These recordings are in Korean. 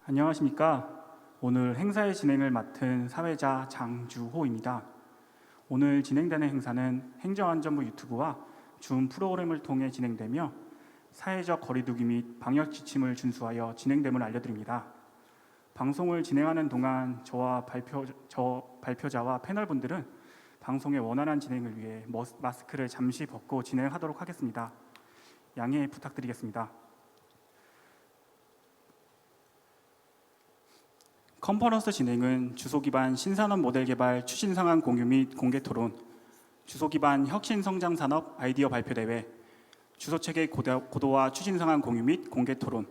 안녕하십니까. 오늘 행사의 진행을 맡은 사회자 장주호입니다. 오늘 진행되는 행사는 행정안전부 유튜브와 줌 프로그램을 통해 진행되며 사회적 거리두기 및 방역 지침을 준수하여 진행됨을 알려드립니다. 방송을 진행하는 동안 발표자와 패널분들은 방송의 원활한 진행을 위해 마스크를 잠시 벗고 진행하도록 하겠습니다. 양해 부탁드리겠습니다. 컨퍼런스 진행은 주소 기반 신산업 모델 개발 추진 상황 공유 및 공개 토론, 주소 기반 혁신 성장 산업 아이디어 발표 대회, 주소 체계 고도화 추진 상황 공유 및 공개 토론,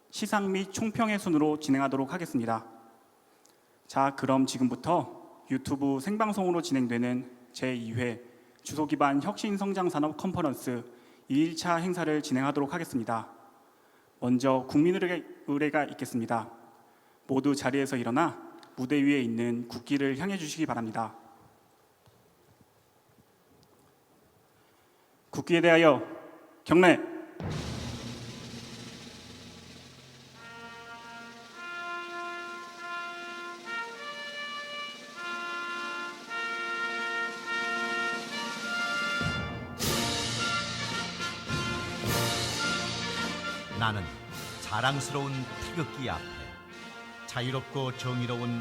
시상 및 총평의 순으로 진행하도록 하겠습니다. 자, 그럼 지금부터 유튜브 생방송으로 진행되는 제2회 주소 기반 혁신 성장 산업 컨퍼런스 2일차 행사를 진행하도록 하겠습니다. 먼저 국민의례가 있겠습니다. 모두 자리에서 일어나 무대 위에 있는 국기를 향해 주시기 바랍니다. 국기에 대하여 경례. 나는 자랑스러운 태극기 앞에 자유롭고 정의로운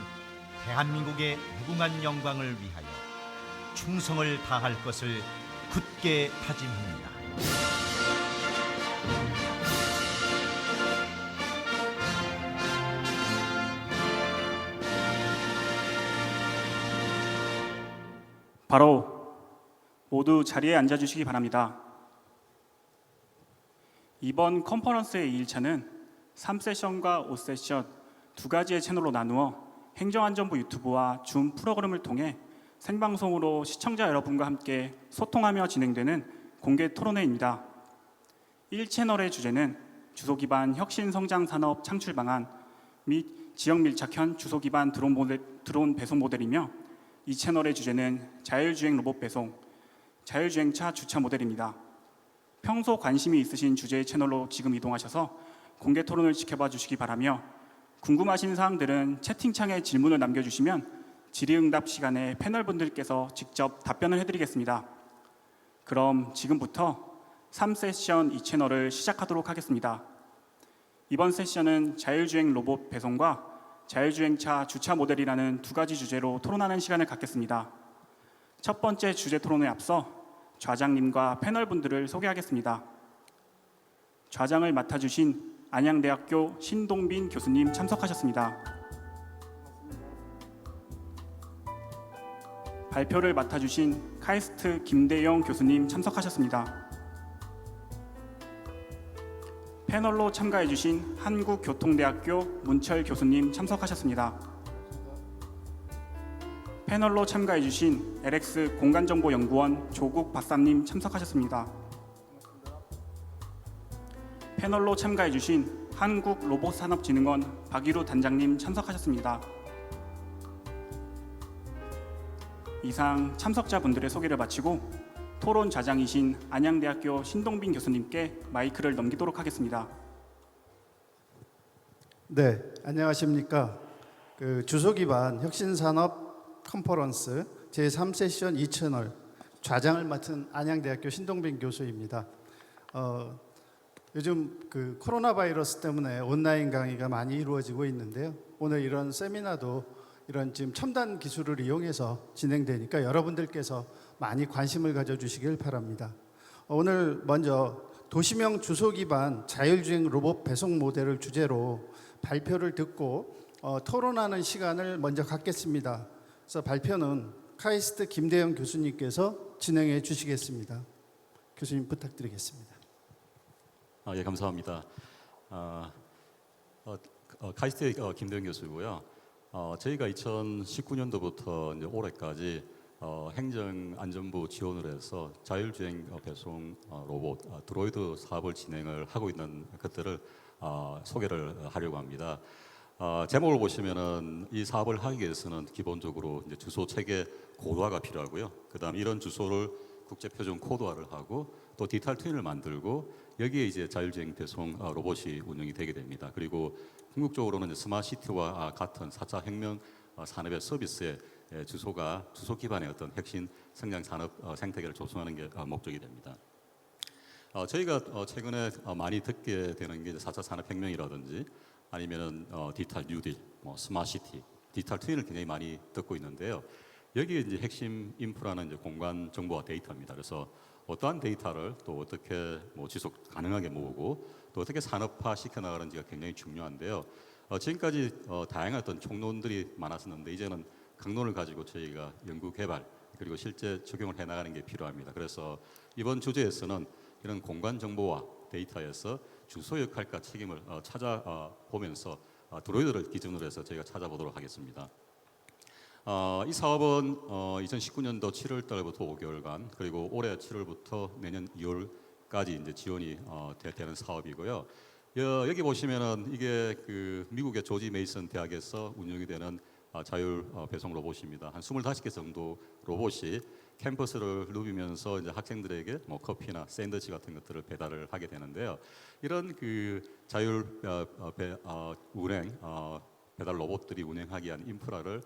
대한민국의 무궁한 영광을 위하여 충성을 다할 것을 굳게 다짐합니다. 바로 모두 자리에 앉아주시기 바랍니다. 이번 컨퍼런스의 2일차는 3세션과 5세션 두 가지의 채널로 나누어 행정안전부 유튜브와 줌 프로그램을 통해 생방송으로 시청자 여러분과 함께 소통하며 진행되는 공개 토론회입니다. 1채널의 주제는 주소 기반 혁신 성장 산업 창출 방안 및 지역 밀착형 주소 기반 드론 배송 모델이며 2채널의 주제는 자율주행 로봇 배송, 자율주행차 주차 모델입니다. 평소 관심이 있으신 주제의 채널로 지금 이동하셔서 공개 토론을 지켜봐 주시기 바라며 궁금하신 사항들은 채팅창에 질문을 남겨주시면 질의응답 시간에 패널분들께서 직접 답변을 해드리겠습니다. 그럼 지금부터 3세션 2채널을 시작하도록 하겠습니다. 이번 세션은 자율주행 로봇 배송과 자율주행차 주차 모델이라는 두 가지 주제로 토론하는 시간을 갖겠습니다. 첫 번째 주제 토론에 앞서 좌장님과 패널분들을 소개하겠습니다. 좌장을 맡아주신 안양대학교 신동빈 교수님 참석하셨습니다. 발표를 맡아주신 카이스트 김대영 교수님 참석하셨습니다. 패널로 참가해주신 한국교통대학교 문철 교수님 참석하셨습니다. 패널로 참가해주신 LX 공간정보연구원 조국 박사님 참석하셨습니다. 패널로 참가해주신 한국로봇산업진흥원 박일우 단장님 참석하셨습니다. 이상 참석자분들의 소개를 마치고 토론 좌장이신 안양대학교 신동빈 교수님께 마이크를 넘기도록 하겠습니다. 네, 안녕하십니까. 주소 기반 혁신산업 컨퍼런스 제3세션 2채널 좌장을 맡은 안양대학교 신동빈 교수입니다. 요즘 코로나 바이러스 때문에 온라인 강의가 많이 이루어지고 있는데요. 오늘 이런 세미나도 이런 지금 첨단 기술을 이용해서 진행되니까 여러분들께서 많이 관심을 가져주시길 바랍니다. 오늘 먼저 도시명 주소 기반 자율주행 로봇 배송 모델을 주제로 발표를 듣고 토론하는 시간을 먼저 갖겠습니다. 그래서 발표는 카이스트 김대영 교수님께서 진행해 주시겠습니다. 교수님 부탁드리겠습니다. 예, 감사합니다. 카이스트의 김대영 교수고요. 저희가 2019년도부터 이제 올해까지 행정안전부 지원을 해서 자율주행 배송 로봇 드로이드 사업을 진행을 하고 있는 것들을 소개를 하려고 합니다. 제목을 보시면은 이 사업을 하기 위해서는 기본적으로 이제 주소 체계 고도화가 필요하고요. 그다음 이런 주소를 국제 표준 코드화를 하고 또 디지털 트윈을 만들고 여기에 이제 자율주행 배송 로봇이 운영이 되게 됩니다. 그리고 궁극적으로는 이제 스마트시티와 같은 4차 혁명 산업의 서비스의 주소 기반의 어떤 핵심 성장 산업 생태계를 조성하는 게 목적이 됩니다. 저희가 최근에 많이 듣게 되는 게 이제 4차 산업혁명이라든지 아니면은 디지털 뉴딜, 뭐 스마트시티, 디지털 트윈을 굉장히 많이 듣고 있는데요. 여기에 이제 핵심 인프라는 이제 공간 정보와 데이터입니다. 그래서 어떠한 데이터를 또 어떻게 뭐 지속 가능하게 모으고 또 어떻게 산업화 시켜 나가는지가 굉장히 중요한데요. 지금까지 다양한 어떤 총론들이 많았었는데 이제는 강론을 가지고 저희가 연구 개발 그리고 실제 적용을 해 나가는 게 필요합니다. 그래서 이번 주제에서는 이런 공간 정보와 데이터에서 주소 역할과 책임을 찾아보면서 드로이드를 기준으로 해서 저희가 찾아보도록 하겠습니다. 이 사업은 2019년도 7월 달부터 5개월간 그리고 올해 7월부터 내년 2월까지 이제 지원이 되는 사업이고요. 여기 보시면은 이게 그 미국의 조지 메이슨 대학에서 운영이 되는 자율 배송 로봇입니다. 한 25개 정도 로봇이 캠퍼스를 누비면서 이제 학생들에게 뭐 커피나 샌드위치 같은 것들을 배달을 하게 되는데요. 이런 그 자율 운행 배달 로봇들이 운행하기 위한 인프라를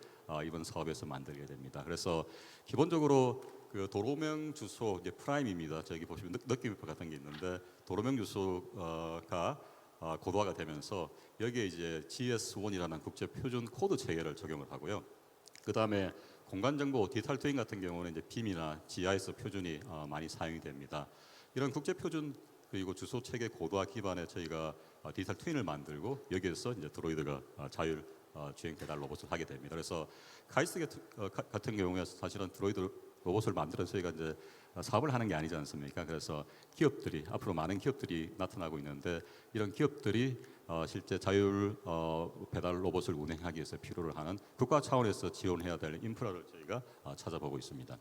이번 사업에서 만들게 됩니다. 그래서 기본적으로 그 도로명 주소 이제 프라임입니다. 저기 보시면 느낌표 같은 게 있는데 도로명 주소가 고도화가 되면서 여기에 이제 GS1이라는 국제 표준 코드 체계를 적용을 하고요. 그 다음에 공간 정보 디지털 트윈 같은 경우는 이제 BIM이나 GIS 표준이 많이 사용이 됩니다. 이런 국제 표준 그리고 주소 체계 고도화 기반에 저희가 디지털 트윈을 만들고 여기에서 이제 드로이드가 자율 주행 배달 로봇을 하게 됩니다. 그래서 카이스트 같은 경우에 사실은 드로이드 로봇을 만들어서 저희가 이제 사업을 하는 게 아니지 않습니까? 그래서 기업들이 앞으로 많은 기업들이 나타나고 있는데 이런 기업들이 실제 자율 배달 로봇을 운행하기 위해서 필요로 하는 국가 차원에서 지원해야 될 인프라를 저희가 찾아보고 있습니다.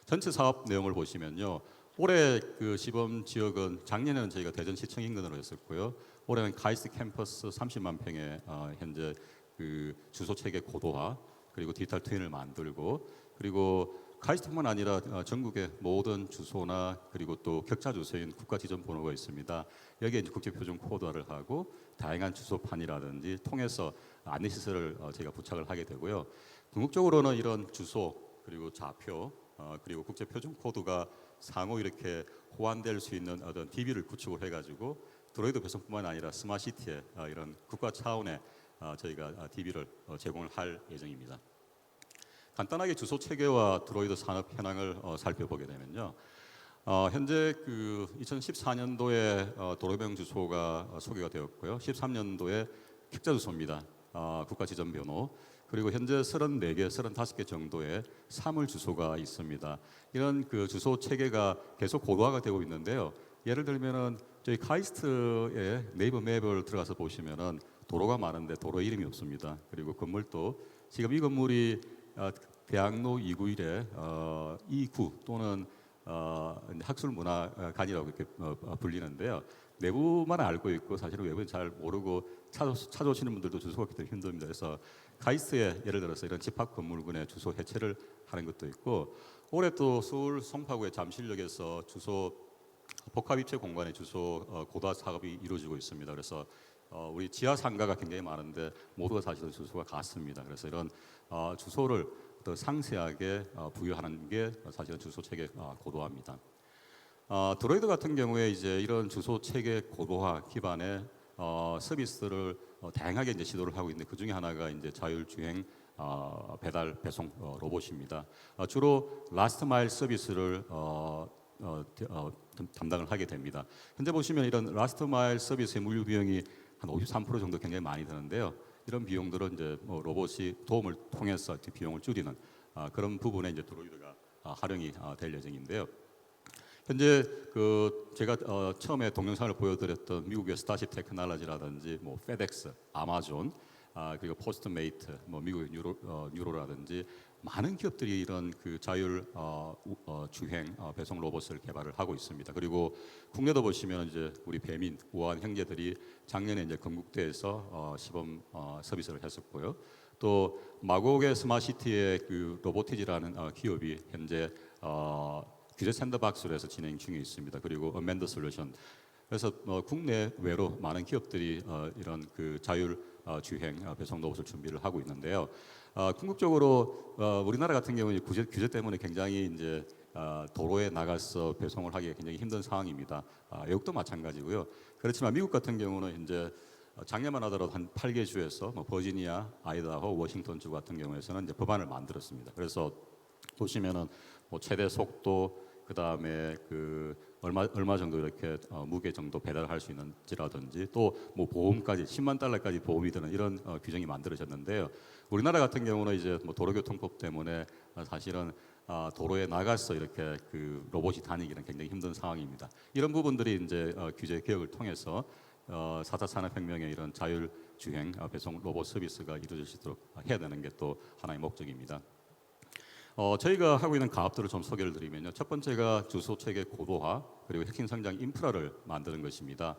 전체 사업 내용을 보시면요. 올해 그 시범 지역은 작년에는 저희가 대전시청 인근으로 했었고요. 올해는 카이스트 캠퍼스 30만 평에 현재 그 주소 체계 고도화 그리고 디지털 트윈을 만들고 그리고 카이스트뿐만 아니라 전국의 모든 주소나 그리고 또 격자 주소인 국가 지정 번호가 있습니다. 여기에 이제 국제 표준 코드화를 하고 다양한 주소판이라든지 통해서 안내 시설을 저희가 부착을 하게 되고요. 궁극적으로는 이런 주소 그리고 좌표 그리고 국제 표준 코드가 상호 이렇게 호환될 수 있는 어떤 DB를 구축을 해가지고 드로이드 배송뿐만 아니라 스마트시티에 이런 국가 차원의 저희가 DB를 제공을 할 예정입니다. 간단하게 주소 체계와 드로이드 산업 현황을 살펴보게 되면요. 현재 그 2014년도에 도로명 주소가 소개가 되었고요. 13년도에 격자 주소입니다. 국가 지정 번호. 그리고 현재 34개, 35개 정도의 사물 주소가 있습니다. 이런 그 주소 체계가 계속 고도화가 되고 있는데요. 예를 들면은 저희 카이스트의 네이버 맵을 들어가서 보시면은 도로가 많은데 도로 이름이 없습니다. 그리고 건물도 지금 이 건물이 대학로 291의 2구 또는 학술문화관이라고 이렇게 불리는데요. 내부만 알고 있고 사실은 외부는 잘 모르고 찾아오시는 분들도 주소가 굉장히 힘듭니다. 그래서 카이스트에 예를 들어서 이런 집합 건물군의 주소 해체를 하는 것도 있고 올해 또 서울 송파구의 잠실역에서 주소 복합 입체 공간의 주소 고도화 사업이 이루어지고 있습니다. 그래서 우리 지하 상가가 굉장히 많은데 모두가 사실은 주소가 같습니다. 그래서 이런 주소를 더 상세하게 부여하는 게 사실은 주소 체계 고도화입니다. 드로이드 같은 경우에 이제 이런 주소 체계 고도화 기반의 서비스를 다양하게 이제 시도를 하고 있는데 그 중에 하나가 이제 자율 주행 배달 배송 로봇입니다. 주로 라스트 마일 서비스를 담당을 하게 됩니다. 현재 보시면 이런 라스트 마일 서비스의 물류 비용이 한 53% 정도 굉장히 많이 드는데요. 이런 비용들은 이제 뭐 로봇이 도움을 통해서 비용을 줄이는 그런 부분에 이제 드로이드가 활용이 될 예정인데요. 현재 그 제가 처음에 동영상을 보여드렸던 미국의 스타쉽 테크놀로지라든지 뭐 페덱스, 아마존 그리고 포스트메이트, 뭐 미국의 뉴로라든지 많은 기업들이 이런 그 자율 주행 배송 로봇을 개발을 하고 있습니다. 그리고 국내도 보시면 이제 우리 배민 우아한 형제들이 작년에 이제 건국대에서 시범 서비스를 했었고요. 또 마곡의 스마트시티의 그 로보티지라는 기업이 현재 규제 샌드박스로 해서 진행 중에 있습니다. 그리고 어멘더 솔루션 그래서 국내 외로 많은 기업들이 이런 그 자율 주행 배송 로봇을 준비를 하고 있는데요. 궁극적으로 우리나라 같은 경우는 규제 때문에 굉장히 이제 도로에 나가서 배송을 하기가 굉장히 힘든 상황입니다. 외국도 마찬가지고요. 그렇지만 미국 같은 경우는 이제 작년만 하더라도 한 8개 주에서 뭐 버지니아, 아이다호, 워싱턴 주 같은 경우에서는 이제 법안을 만들었습니다. 그래서 보시면은 뭐 최대 속도 그다음에 그 얼마 정도 이렇게 무게 정도 배달할 수 있는지라든지 또 뭐 보험까지 10만 달러까지 보험이 드는 이런 규정이 만들어졌는데요. 우리나라 같은 경우는 이제 뭐 도로교통법 때문에 사실은 도로에 나가서 이렇게 그 로봇이 다니기는 굉장히 힘든 상황입니다. 이런 부분들이 이제 규제 개혁을 통해서 4차 산업혁명의 이런 자율 주행 배송 로봇 서비스가 이루어질 수 있도록 해야 되는 게 또 하나의 목적입니다. 저희가 하고 있는 가업들을 좀 소개를 드리면요. 첫 번째가 주소 체계 고도화 그리고 핵심 성장 인프라를 만드는 것입니다.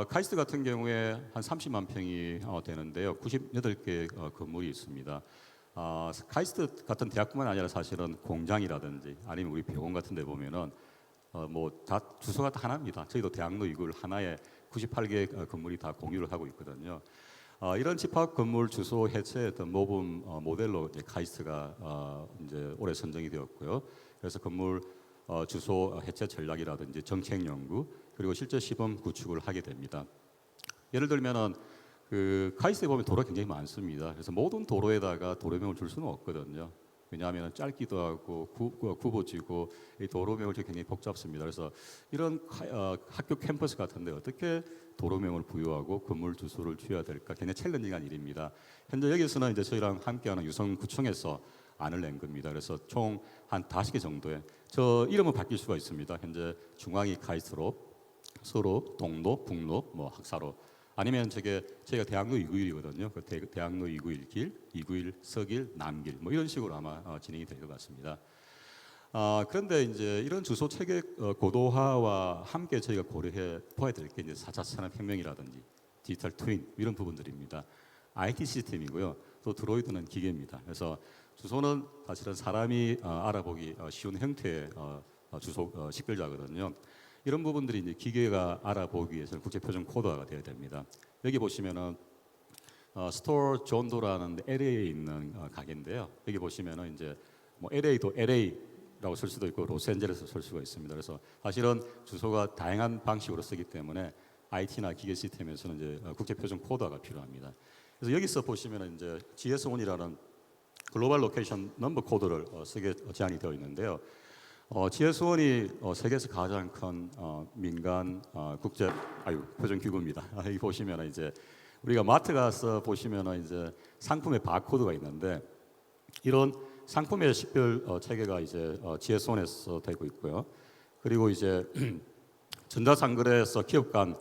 카이스트 같은 경우에 한 30만 평이 되는데요. 98개 건물이 있습니다. 카이스트 같은 대학뿐만 아니라 사실은 공장이라든지 아니면 우리 병원 같은 데 보면은 뭐 다 주소가 다 하나입니다. 저희도 대학로 2구를 하나에 98개 건물이 다 공유를 하고 있거든요. 이런 집합 건물 주소 해체의 어떤 모범 모델로 이제 카이스트가 이제 올해 선정이 되었고요. 그래서 건물 주소 해체 전략이라든지 정책 연구 그리고 실제 시범 구축을 하게 됩니다. 예를 들면은 그 카이스트에 보면 도로가 굉장히 많습니다. 그래서 모든 도로에다가 도로명을 줄 수는 없거든요. 왜냐하면 짧기도 하고 굽어지고 이 도로명을 굉장히 복잡습니다. 그래서 이런 학교 캠퍼스 같은데 어떻게 도로명을 부여하고 건물 주소를 지어야 될까 굉장히 챌린징한 일입니다. 현재 여기서는 이제 저희랑 함께하는 유성구청에서 안을 낸 겁니다. 그래서 총 한 5개 정도의 저 이름은 바뀔 수가 있습니다. 현재 중앙이 카이스트로, 서로, 동로, 북로, 뭐 학사로 아니면 저희가 대학로 291이거든요. 그 대학로 291길, 291 서길, 남길 뭐 이런 식으로 아마 진행이 될 것 같습니다. 그런데 이제 이런 주소 체계 고도화와 함께 저희가 고려해 봐야 될 게 이제 4차 산업혁명이라든지 디지털 트윈 이런 부분들입니다. IT 시스템이고요. 또 드로이드는 기계입니다. 그래서 주소는 사실은 사람이 알아보기 쉬운 형태의 주소 식별자거든요. 이런 부분들이 이제 기계가 알아보기 위해서는 국제표준 코드화가 되어야 됩니다. 여기 보시면은 스토어 존도라는 LA에 있는 가게인데요. 여기 보시면은 이제 뭐 LA도 LA라고 쓸 수도 있고 로스앤젤레스 쓸 수가 있습니다. 그래서 사실은 주소가 다양한 방식으로 쓰기 때문에 IT나 기계 시스템에서는 이제 국제표준 코드화가 필요합니다. 그래서 여기서 보시면은 이제 GS1이라는 글로벌 로케이션 넘버 코드를 쓰게 제한이 되어 있는데요. GS1이 세계에서 가장 큰 민간 국제 표준 기구입니다. 여기 보시면 이제 우리가 마트 가서 보시면 이제 상품의 바코드가 있는데 이런 상품의 식별 체계가 이제 GS1에서 되고 있고요. 그리고 이제 전자상거래에서 기업 간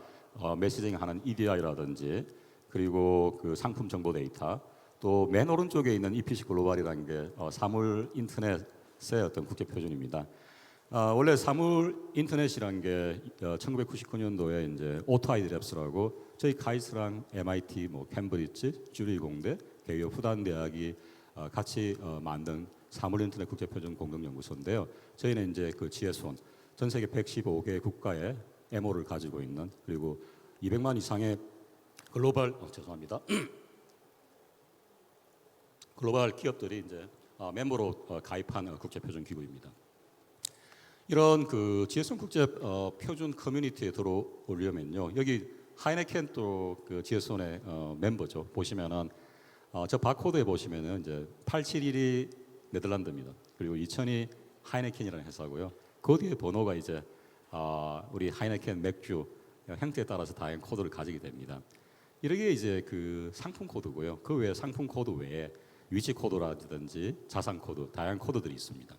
메시징하는 EDI라든지 그리고 그 상품 정보 데이터 또 맨 오른쪽에 있는 EPC 글로벌이라는 게 사물 인터넷의 어떤 국제 표준입니다. 원래 사물 인터넷이라는 게 1999년도에 이제 오토아이드랩스라고 저희 카이스트랑 MIT, 뭐 캠브리지, 쭈리 공대, 대여 후단 대학이 같이 만든 사물 인터넷 국제 표준 공동 연구소인데요. 저희는 이제 그 GS1 전 세계 115개 국가의 MO를 가지고 있는 그리고 200만 이상의 글로벌 글로벌 기업들이 이제 멤버로 가입한 국제 표준 기구입니다. 이런 그 GS1 국제 표준 커뮤니티에 들어오려면요. 여기 하이네켄 또 그 GS1의 멤버죠. 보시면은 저 바코드에 보시면은 이제 871이 네덜란드입니다. 그리고 2000이 하이네켄이라는 회사고요. 그 뒤에 번호가 이제 우리 하이네켄 맥주 형태에 따라서 다양한 코드를 가지게 됩니다. 이렇게 이제 그 상품 코드고요. 그 외에 상품 코드 외에 위치 코드라든지 자산 코드, 다양한 코드들이 있습니다.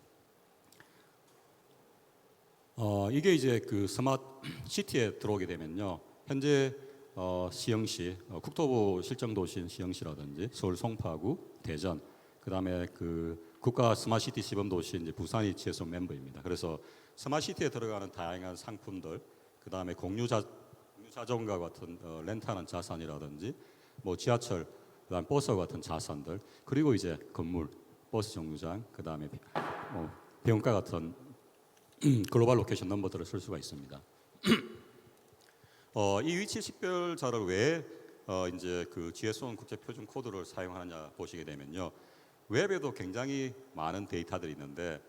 이게 이제 그 스마트 시티에 들어오게 되면요. 현재 시흥시, 국토부 실정도시인 시흥시라든지 서울 송파구, 대전, 그다음에 그 국가 스마트 시티 시범 도시인 이제 부산이 GS1 멤버입니다. 그래서 스마트 시티에 들어가는 다양한 상품들, 그다음에 공유 자전거 같은 렌트하는 자산이라든지 뭐 지하철, 그다음 버스와 같은 자산들, 그리고 이제 건물, 버스 정류장, 그다음에 병원가 같은 글로벌 로케이션 넘버들을 쓸 수가 있습니다. 이 위치 식별자를 왜 이제 그 GSON 국제 표준 코드를 사용하느냐 보시게 되면요. 웹에도 굉장히 많은 데이터들이 있는데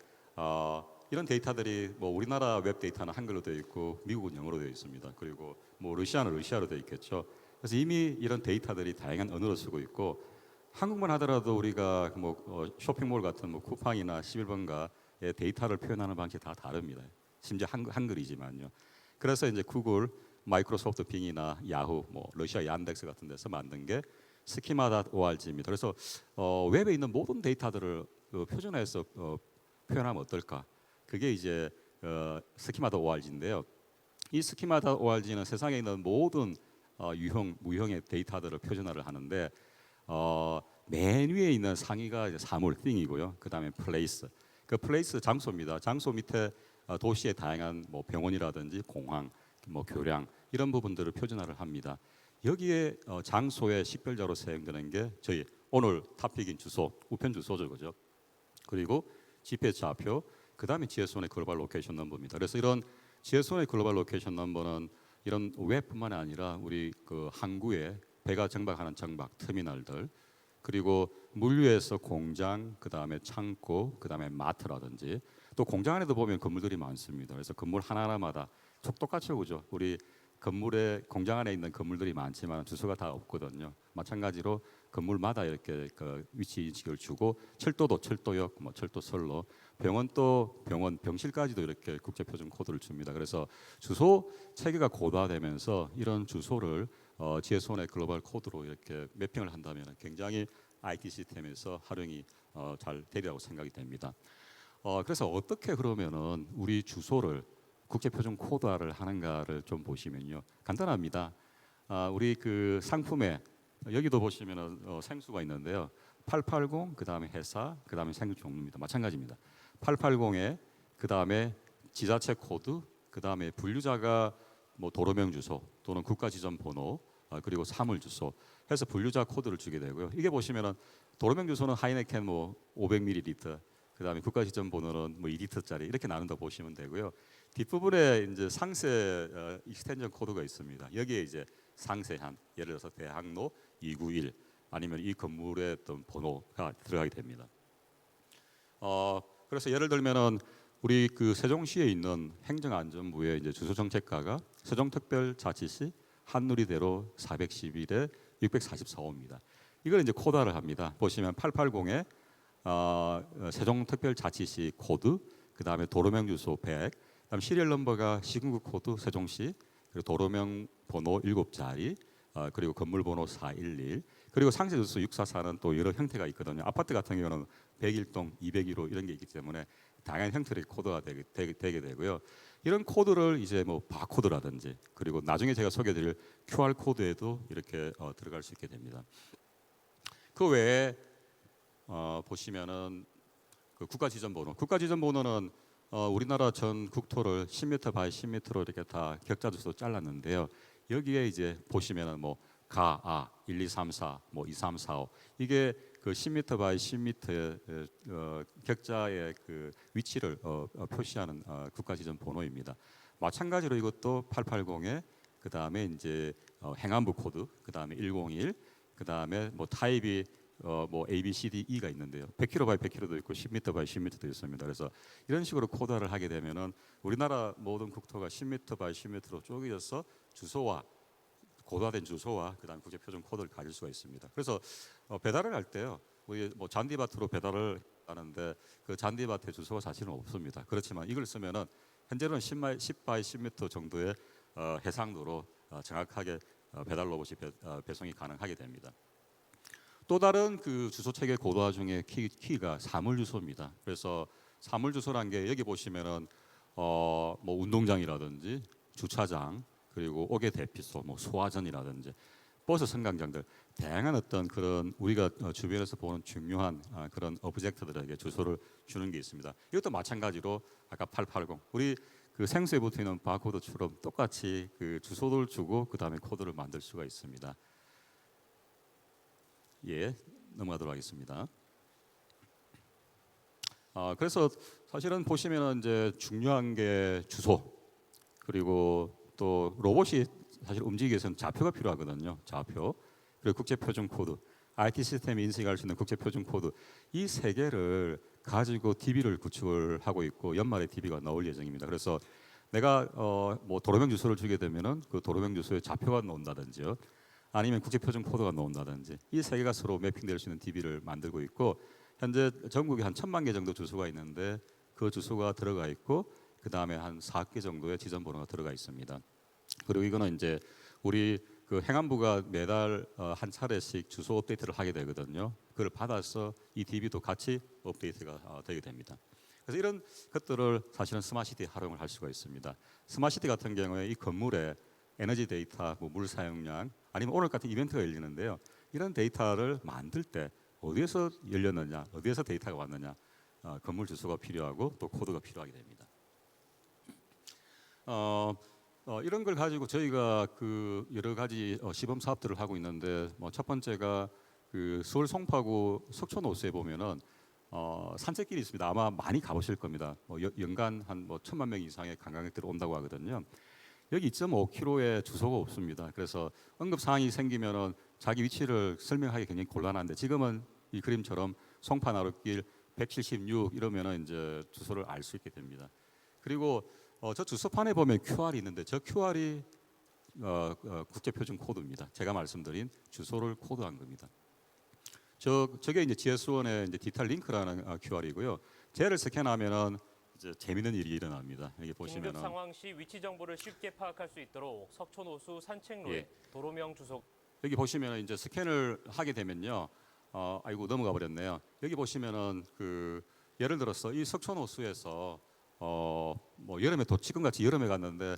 이런 데이터들이 뭐 우리나라 웹 데이터는 한글로 되어 있고 미국은 영어로 되어 있습니다. 그리고 뭐 러시아는 러시아로 되어 있겠죠. 그래서 이미 이런 데이터들이 다양한 언어로 쓰고 있고 한국만 하더라도 우리가 뭐 쇼핑몰 같은 뭐 쿠팡이나 11번가의 데이터를 표현하는 방식이 다 다릅니다. 심지어 한글이지만요. 그래서 이제 구글, 마이크로소프트 빙이나 야후, 뭐 러시아 얀덱스 같은 데서 만든 게 스키마.org입니다. 그래서 웹에 있는 모든 데이터들을 표준화해서 표현하면 어떨까? 그게 이제 스키마.org인데요. 이 스키마.org는 세상에 있는 모든 유형, 무형의 데이터들을 표준화를 하는데 맨 위에 있는 상위가 이제 사물, thing이고요. 그 다음에 place. 그 place 장소입니다. 장소 밑에 도시의 다양한 뭐 병원이라든지 공항, 뭐 교량 이런 부분들을 표준화를 합니다. 여기에 장소의 식별자로 사용되는 게 저희 오늘 토픽인 주소, 우편 주소죠, 그죠? 그리고 GPS 좌표, 그 다음에 GSON의 글로벌 로케이션 넘버입니다. 그래서 이런 GSON의 글로벌 로케이션 넘버는 이런 웹뿐만 아니라 우리 그 항구에 배가 정박하는 정박 터미널들, 그리고 물류에서 공장, 그 다음에 창고, 그 다음에 마트라든지 또 공장 안에도 보면 건물들이 많습니다. 그래서 건물 하나하나마다 똑같죠, 그죠? 우리 건물에 공장 안에 있는 건물들이 많지만 주소가 다 없거든요. 마찬가지로 건물마다 이렇게 그 위치 인식을 주고 철도도 철도역, 뭐 철도선로, 병원도 병원, 병실까지도 이렇게 국제 표준 코드를 줍니다. 그래서 주소 체계가 고도화되면서 이런 주소를 GSON의 글로벌 코드로 이렇게 매핑을 한다면 굉장히 IT 시스템에서 활용이 잘 되리라고 생각이 됩니다. 그래서 어떻게 그러면은 우리 주소를 국제 표준 코드화를 하는가를 좀 보시면요, 간단합니다. 우리 그 상품에 여기도 보시면은 생수가 있는데요. 880, 그 다음에 회사, 그 다음에 생수 종류입니다. 마찬가지입니다. 880에 그 다음에 지자체 코드, 그 다음에 분류자가 뭐 도로명 주소 또는 국가 지점 번호, 그리고 사물 주소 해서 분류자 코드를 주게 되고요. 이게 보시면은 도로명 주소는 하이네켄 뭐 500ml, 그 다음에 국가 지점 번호는 뭐 2리터짜리 이렇게 나눈다 보시면 되고요. 뒷부분에 이제 상세 익스텐션 코드가 있습니다. 여기에 이제 상세한, 예를 들어서 대학로 291 아니면 이 건물의 어떤 번호가 들어가게 됩니다. 그래서 예를 들면은 우리 그 세종시에 있는 행정안전부의 이제 주소정책과가 세종특별자치시 한누리대로 411에 644호입니다. 이걸 이제 코드화를 합니다. 보시면 880에 세종특별자치시 코드, 그 다음에 도로명 주소 100, 그다음 시리얼 넘버가 시군구 코드 세종시, 그리고 도로명 번호 7자리, 그리고 건물 번호 411, 그리고 상세 주소 644는 또 여러 형태가 있거든요. 아파트 같은 경우는 101동, 201호 이런 게 있기 때문에 다양한 형태의 코드가 되게 되고요. 이런 코드를 이제 뭐 바코드라든지 그리고 나중에 제가 소개드릴 QR 코드에도 이렇게 들어갈 수 있게 됩니다. 그 외에 보시면은 그 국가 지점 번호는 우리나라 전 국토를 10m 바이 10m로 이렇게 다 격자 주소 잘랐는데요. 여기에 이제 보시면은 뭐 가, 1, 2, 3, 4, 뭐 2, 3, 4, 5 이게 그 10m 바이 10m의 격자의 그 위치를 표시하는 국가 지점 번호입니다. 마찬가지로 이것도 880에 그 다음에 이제 행안부 코드, 그 다음에 101, 그 다음에 뭐 타입이 뭐 A, B, C, D, E가 있는데요. 100km 바이 100km도 있고 10m 바이 10m도 있습니다. 그래서 이런 식으로 코드화를 하게 되면은 우리나라 모든 국토가 10m 바이 10m로 쪼개져서 주소와 고도화된 주소와 그다음 국제 표준 코드를 가질 수가 있습니다. 그래서 배달을 할 때요, 우리 뭐 잔디밭으로 배달을 하는데 그 잔디밭에 주소가 사실은 없습니다. 그렇지만 이걸 쓰면은 현재는 10 바이 10m 정도의 해상도로 정확하게 배달 로봇이 배송이 가능하게 됩니다. 또 다른 그 주소 체계 고도화 중에 키가 사물 주소입니다. 그래서 사물 주소란 게 여기 보시면은 뭐 운동장이라든지 주차장, 그리고 옥외 대피소, 뭐 소화전이라든지 버스 승강장들 다양한 어떤 그런 우리가 주변에서 보는 중요한 그런 오브젝트들에게 주소를 주는 게 있습니다. 이것도 마찬가지로 아까 880 우리 그 생수에 붙어 있는 바코드처럼 똑같이 그 주소를 주고 그 다음에 코드를 만들 수가 있습니다. 예, 넘어가도록 하겠습니다. 그래서 사실은 보시면은 이제 중요한 게 주소, 그리고 또 로봇이 사실 움직이기 위해서는 좌표가 필요하거든요. 좌표 그리고 국제 표준 코드, IT 시스템이 인식할 수 있는 국제 표준 코드 이 세 개를 가지고 DB를 구축을 하고 있고 연말에 DB가 나올 예정입니다. 그래서 내가 뭐 도로명 주소를 주게 되면은 그 도로명 주소에 좌표가 나온다든지요. 아니면 국제 표준 코드가 나온다든지 이 세 개가 서로 매핑될 수 있는 DB를 만들고 있고 현재 전국에 한 1,000만 개 정도 주소가 있는데 그 주소가 들어가 있고 그 다음에 한 4개 정도의 지점 번호가 들어가 있습니다. 그리고 이거는 이제 우리 그 행안부가 매달 한 차례씩 주소 업데이트를 하게 되거든요. 그걸 받아서 이 DB도 같이 업데이트가 되게 됩니다. 그래서 이런 것들을 사실은 스마트시티에 활용을 할 수가 있습니다. 스마트시티 같은 경우에 이 건물에 에너지 데이터, 뭐 물 사용량, 아니면 오늘 같은 이벤트가 열리는데요. 이런 데이터를 만들 때 어디에서 열렸느냐, 어디에서 데이터가 왔느냐, 건물 주소가 필요하고 또 코드가 필요하게 됩니다. 이런 걸 가지고 저희가 그 여러 가지 시범 사업들을 하고 있는데 뭐 첫 번째가 그 서울 송파구 석촌호수에 보면은 산책길이 있습니다. 아마 많이 가보실 겁니다. 연간 한 뭐 1,000만 명 이상의 관광객들이 온다고 하거든요. 여기 2.5km에 주소가 없습니다. 그래서 응급 상황이 생기면은 자기 위치를 설명하기 굉장히 곤란한데 지금은 이 그림처럼 송파 나룻길 176 이러면은 이제 주소를 알 수 있게 됩니다. 그리고 저 주소판에 보면 QR이 있는데 저 QR이 국제 표준 코드입니다. 제가 말씀드린 주소를 코드한 겁니다. 저게 이제 GS1의 이제 디지털 링크라는 QR이고요. 쟤를 스캔하면은 이제 재밌는 일이 일어납니다. 여기 긴급 보시면은 상황 시 위치 정보를 쉽게 파악할 수 있도록 석촌호수 산책로에 예. 도로명 주소 여기 보시면은 이제 스캔을 하게 되면요. 아이고 넘어가 버렸네요. 여기 보시면은 그 예를 들어서 이 석촌호수에서 뭐 여름에 지금 같이 여름에 갔는데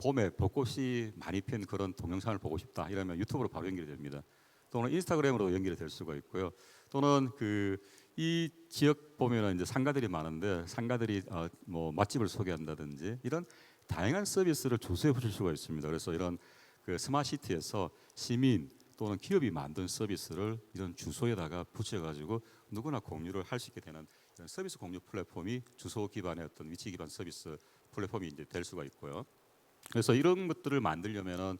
봄에 벚꽃이 많이 핀 그런 동영상을 보고 싶다 이러면 유튜브로 바로 연결이 됩니다. 또는 인스타그램으로 연결이 될 수가 있고요. 또는 그 이 지역 보면은 이제 상가들이 많은데 상가들이 뭐 맛집을 소개한다든지 이런 다양한 서비스를 주소에 붙일 수가 있습니다. 그래서 이런 그 스마트시티에서 시민 또는 기업이 만든 서비스를 이런 주소에다가 붙여가지고 누구나 공유를 할 수 있게 되는 이런 서비스 공유 플랫폼이 주소 기반의 어떤 위치 기반 서비스 플랫폼이 이제 될 수가 있고요. 그래서 이런 것들을 만들려면은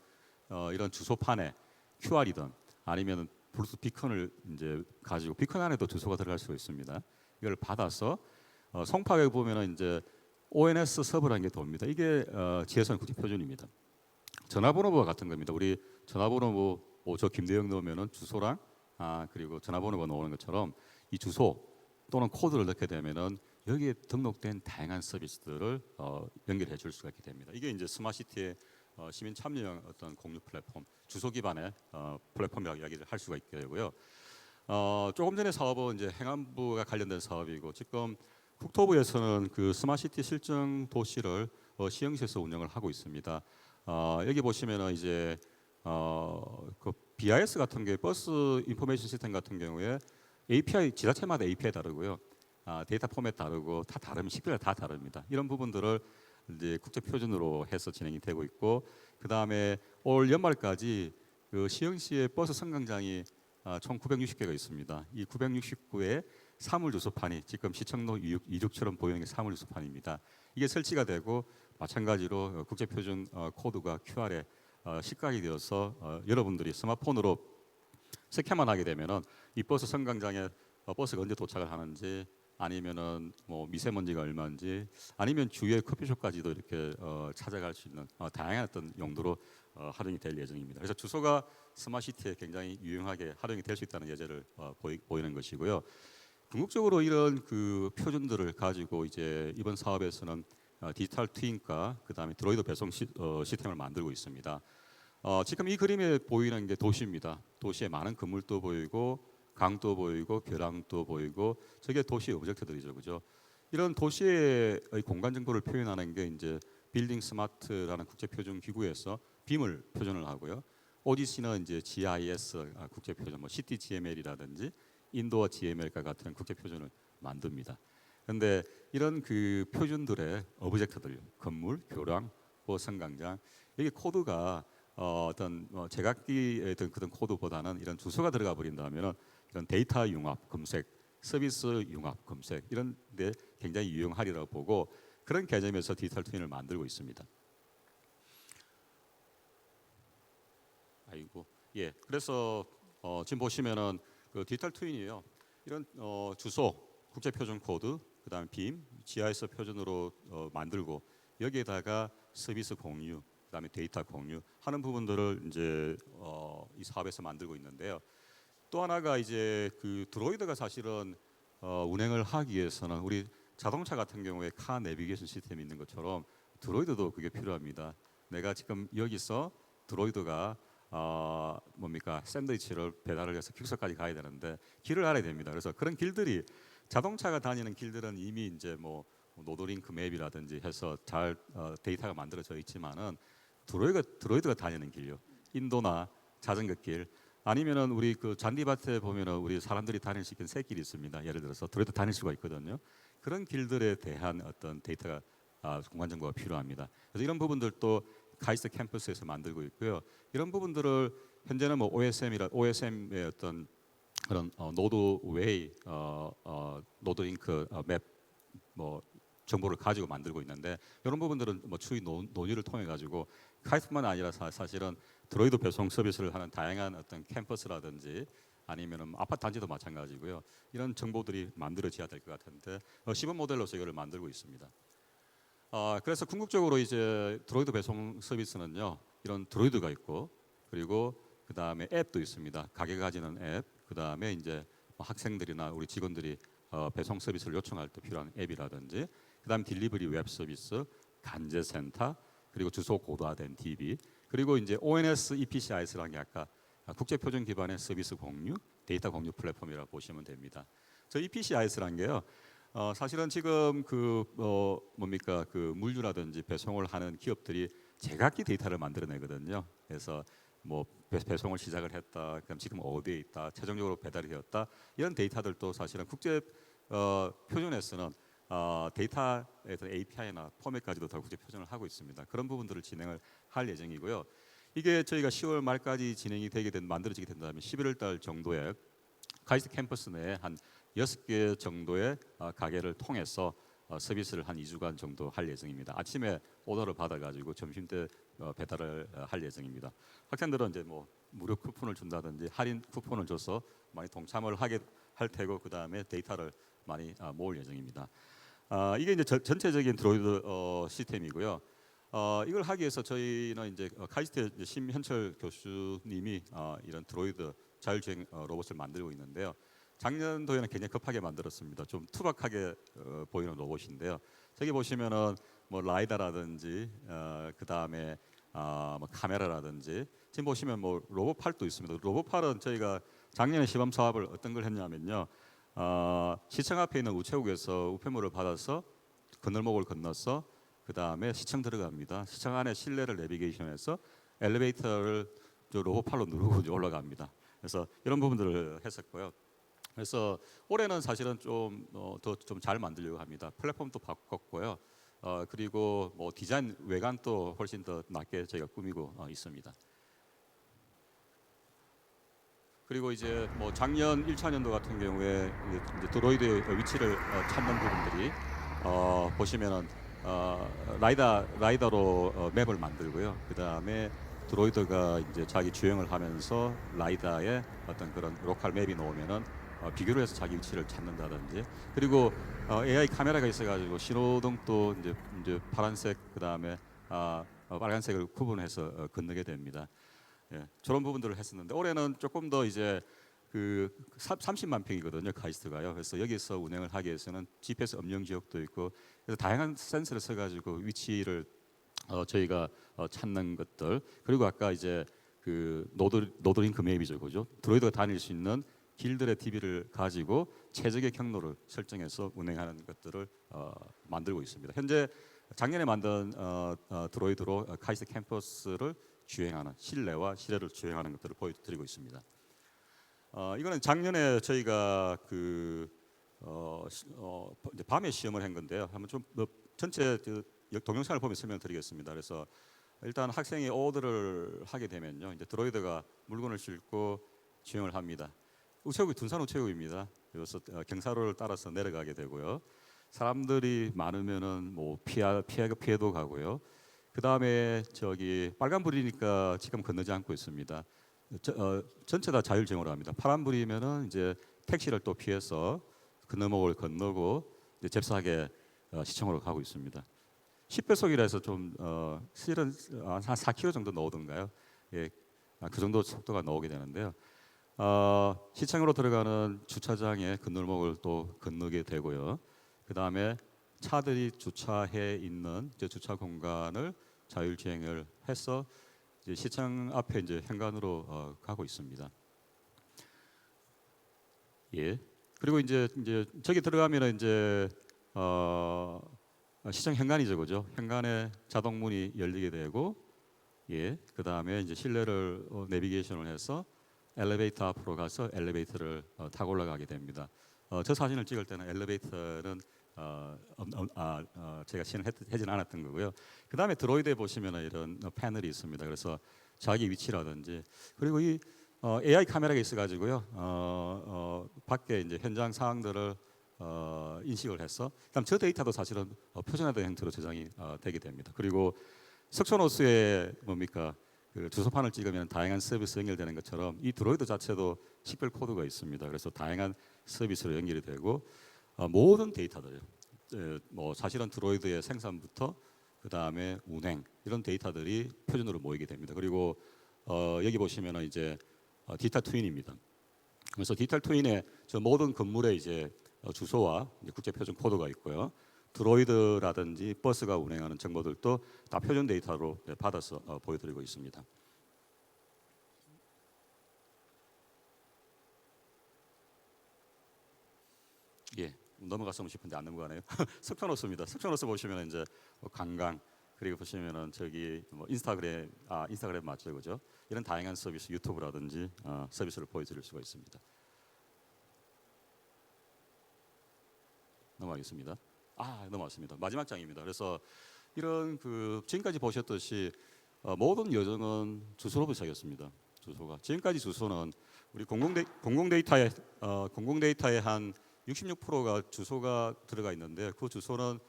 이런 주소판에 QR이든 아니면은 블루투스 비컨을 이제 가지고 비컨 안에도 주소가 들어갈 수가 있습니다. 이걸 받아서 송파에 보면은 이제 ONS 서버라는 게 돕니다. 이게 GSM 국제 표준입니다. 전화번호와 같은 겁니다. 우리 전화번호 저 김대영 넣으면은 주소랑 그리고 전화번호가 나오는 것처럼 이 주소 또는 코드를 넣게 되면은 여기에 등록된 다양한 서비스들을 연결해 줄 수가 있게 됩니다. 이게 이제 스마트시티의 시민 참여형 어떤 공유 플랫폼, 주소 기반의 플랫폼이라고 이야기를 할 수가 있게 되고요. 조금 전에 사업은 이제 행안부가 관련된 사업이고 지금 국토부에서는 그 스마트시티 실증 도시를 시흥시에서 운영을 하고 있습니다. 여기 보시면은 이제 그 BIS 같은 게 버스 인포메이션 시스템 같은 경우에 API 지자체마다 API 다르고요. 데이터 포맷 다르고 다 다르면 식별이 다 다릅니다. 이런 부분들을 이제 국제 표준으로 해서 진행이 되고 있고 그 다음에 올 연말까지 그 시흥시의 버스 승강장이 총 960개가 있습니다. 이 969의 사물 주소판이 지금 시청로 이륙처럼 보이는 게 사물 주소판입니다. 이게 설치가 되고 마찬가지로 국제 표준 코드가 QR에 식각이 되어서 여러분들이 스마트폰으로 스캔만 하게 되면은 이 버스 승강장에 버스가 언제 도착을 하는지 아니면은 뭐 미세먼지가 얼마인지 아니면 주위의 커피숍까지도 이렇게 찾아갈 수 있는 다양한 어떤 용도로 활용이 될 예정입니다. 그래서 주소가 스마트시티에 굉장히 유용하게 활용이 될 수 있다는 예제를 보이는 것이고요. 궁극적으로 이런 그 표준들을 가지고 이제 이번 사업에서는 디지털 트윈과 그다음에 드로이드 배송 시스템을 만들고 있습니다. 지금 이 그림에 보이는 게 도시입니다. 도시에 많은 건물도 보이고 강도 보이고 벼랑도 보이고 저게 도시의 오브젝트들이죠, 그죠? 이런 도시의 공간 정보를 표현하는 게 이제 빌딩 스마트라는 국제 표준 기구에서 빔을 표준을 하고요. ODC는 이제 GIS 국제 표준, 뭐 CTGML이라든지 인도어 GML과 같은 국제 표준을 만듭니다. 그런데 이런 그 표준들의 오브젝트들, 건물, 교량, 승강장, 여기 코드가 어떤 제각기의 그런 코드보다는 이런 주소가 들어가 버린다면은 이런 데이터 융합 검색, 서비스 융합 검색 이런 데 굉장히 유용하리라고 보고 그런 개념에서 디지털 트윈을 만들고 있습니다. 아이고 예. 그래서 지금 보시면은 그 디지털 트윈이에요. 이런 주소, 국제 표준 코드, 그다음에 빔, GIS 표준으로 만들고 여기에다가 서비스 공유, 그다음에 데이터 공유 하는 부분들을 이제 이 사업에서 만들고 있는데요. 또 하나가 이제 그 드로이드가 사실은 운행을 하기 위해서는 우리 자동차 같은 경우에 카 내비게이션 시스템이 있는 것처럼 드로이드도 그게 필요합니다. 내가 지금 여기서 드로이드가 뭡니까 샌드위치를 배달을 해서 퀵서까지 가야 되는데 길을 알아야 됩니다. 그래서 그런 길들이 자동차가 다니는 길들은 이미 이제 뭐 노드링크 맵이라든지 해서 잘 데이터가 만들어져 있지만은 드로이드가 다니는 길요. 인도나 자전거 길 아니면은 우리 그 잔디밭에 보면은 우리 사람들이 다닐 수 있는 새길이 있습니다. 예를 들어서 드로이드 다닐 수가 있거든요. 그런 길들에 대한 어떤 데이터가 공간 정보가 필요합니다. 그래서 이런 부분들도 카이스트 캠퍼스에서 만들고 있고요. 이런 부분들을 현재는 뭐 OSM의 어떤 그런 노드웨이, 노드링크 맵 뭐 정보를 가지고 만들고 있는데 이런 부분들은 뭐 추후 논의를 통해 가지고 카이스트만 아니라 사실은 드로이드 배송 서비스를 하는 다양한 어떤 캠퍼스라든지 아니면은 아파트 단지도 마찬가지고요. 이런 정보들이 만들어져야 될 것 같은데 시범 모델로서 이거를 만들고 있습니다. 그래서 궁극적으로 이제 드로이드 배송 서비스는요. 이런 드로이드가 있고 그리고 그 다음에 앱도 있습니다. 가게가 가지는 앱, 그 다음에 이제 뭐 학생들이나 우리 직원들이 배송 서비스를 요청할 때 필요한 앱이라든지, 그 다음 딜리버리 웹 서비스, 간제 센터, 그리고 주소 고도화된 DB, 그리고 이제 ONS EPCIS라는 게 아까 국제 표준 기반의 서비스 공유, 데이터 공유 플랫폼이라고 보시면 됩니다. 저 EPCIS라는 게요. 사실은 지금 그 뭡니까 그 물류라든지 배송을 하는 기업들이 제각기 데이터를 만들어내거든요. 그래서 뭐 배송을 시작을 했다, 그럼 지금 어디에 있다, 최종적으로 배달이 되었다 이런 데이터들도 사실은 국제 표준에서는 데이터에 대한 API나 포맷까지도 다 국제 표준을 하고 있습니다. 그런 부분들을 진행을 할 예정이고요. 이게 저희가 10월 말까지 진행이 만들어지게 된다면 11월 달 정도에 카이스트 캠퍼스 내에 한 6개 정도의 가게를 통해서 서비스를 한 2주간 정도 할 예정입니다. 아침에 오더를 받아가지고 점심 때 배달을 할 예정입니다. 학생들은 이제 뭐 무료 쿠폰을 준다든지 할인 쿠폰을 줘서 많이 동참을 하게 할 테고 그 다음에 데이터를 많이 모을 예정입니다. 이게 이제 전체적인 드로이드 시스템이고요. 이걸 하기 위해서 저희는 이제 카이스트 심현철 교수님이 이런 드로이드 자율주행 로봇을 만들고 있는데요. 작년도에는 굉장히 급하게 만들었습니다. 좀 투박하게 보이는 로봇인데요. 저기 보시면은 뭐 라이다라든지 그 다음에 뭐 카메라라든지 지금 보시면 뭐 로봇팔도 있습니다. 로봇팔은 저희가 작년에 시범 사업을 어떤 걸 했냐면요. 시청 앞에 있는 우체국에서 우편물을 받아서 건널목을 건너서 그 다음에 시청 들어갑니다. 시청 안에 실내를 내비게이션해서 엘리베이터를 저 로봇팔로 누르고 올라갑니다. 그래서 이런 부분들을 했었고요. 그래서 올해는 사실은 좀 더 좀 잘 만들려고 합니다. 플랫폼도 바꿨고요. 그리고 뭐 디자인 외관도 훨씬 더 낮게 저희가 꾸미고 있습니다. 그리고 이제 뭐 작년 1차년도 같은 경우에 이제 드로이드의 위치를 찾는 부분들이 보시면은 라이다로 맵을 만들고요. 그 다음에 드로이드가 이제 자기 주행을 하면서 라이다에 어떤 그런 로컬 맵이 나오면은 비교를 해서 자기 위치를 찾는다든지, 그리고 AI 카메라가 있어가지고 신호등도 이제 파란색 그 다음에 빨간색을 구분해서 건너게 됩니다. 예, 저런 부분들을 했었는데 올해는 조금 더 이제 그 30만 평이거든요 카이스트가요. 그래서 여기서 운행을 하기 위해서는 GPS 음영 지역도 있고 그래서 다양한 센서를 써가지고 위치를 저희가 찾는 것들, 그리고 아까 이제 그 노드링크 맵이죠, 그죠? 드로이드가 다닐 수 있는 길들의 DB를 가지고 최적의 경로를 설정해서 운행하는 것들을 만들고 있습니다. 현재 작년에 만든 드로이드로 카이스트 캠퍼스를 주행하는 실내와 실외를 주행하는 것들을 보여드리고 있습니다. 이거는 작년에 저희가 그 이제 밤에 시험을 한 건데요. 한번 좀 전체 동영상을 보면 설명드리겠습니다. 그래서 일단 학생이 오더를 하게 되면요, 이제 드로이드가 물건을 싣고 주행을 합니다. 우체국이 둔산 우체국입니다. 그래서 경사로를 따라서 내려가게 되고요. 사람들이 많으면은 뭐 피해도 가고요. 그 다음에 저기 빨간불이니까 지금 건너지 않고 있습니다. 전체 다 자율주행으로 합니다. 파란불이면은 이제 택시를 또 피해서 건너목을 건너고 이제 잽싸게 시청으로 가고 있습니다. 10배속이라 해서 좀 실은 한 4km 정도 나오던가요? 예, 그 정도 속도가 나오게 되는데요. 시청으로 들어가는 주차장에 건널목을 또 건너게 되고요. 그 다음에 차들이 주차해 있는 이제 주차 공간을 자율주행을 해서 이제 시청 앞에 이제 현관으로 가고 있습니다. 예. 그리고 이제 저기 들어가면은 이제 시청 현관이죠, 그죠? 현관에 자동 문이 열리게 되고, 예. 그 다음에 이제 실내를 내비게이션을 해서 엘리베이터 앞으로 가서 엘리베이터를 타고 올라가게 됩니다. 저 사진을 찍을 때는 엘리베이터는 제가 시연하지는 않았던 거고요. 그 다음에 드로이드에 보시면 이런 패널이 있습니다. 그래서 자기 위치라든지 그리고 이 AI 카메라가 있어가지고요. 밖에 이제 현장 상황들을 인식을 해서 그다음 저 데이터도 사실은 표준화된 형태로 저장이 되게 됩니다. 그리고 석촌호수에 뭡니까 그 주소판을 찍으면 다양한 서비스 연결되는 것처럼 이 드로이드 자체도 식별 코드가 있습니다. 그래서 다양한 서비스로 연결이 되고 모든 데이터들, 뭐 사실은 드로이드의 생산부터 그 다음에 운행 이런 데이터들이 표준으로 모이게 됩니다. 그리고 여기 보시면은 이제 디지털 트윈입니다. 그래서 디지털 트윈에 저 모든 건물에 이제 주소와 이제 국제 표준 코드가 있고요. 드로이드라든지 버스가 운행하는 정보들도 다 표준 데이터로 받아서 보여드리고 있습니다. 예, 넘어갔으면 싶은데 안 넘어가네요. 석촌호수입니다. 석촌호수 보시면 이제 관광 그리고 보시면은 저기 뭐 인스타그램 맞죠, 그죠? 이런 다양한 서비스 유튜브라든지 서비스를 보여드릴 수가 있습니다. 넘어가겠습니다. 넘어왔습니다. 마지막 장입니다. 그래서 이런 그 지금까지 보셨듯이 모든 여정은 주소로부터 시작했습니다. 주소가 지금까지 주소는 우리 공공 데이터의 한 66%가 주소가 들어가 있는데 그 주소는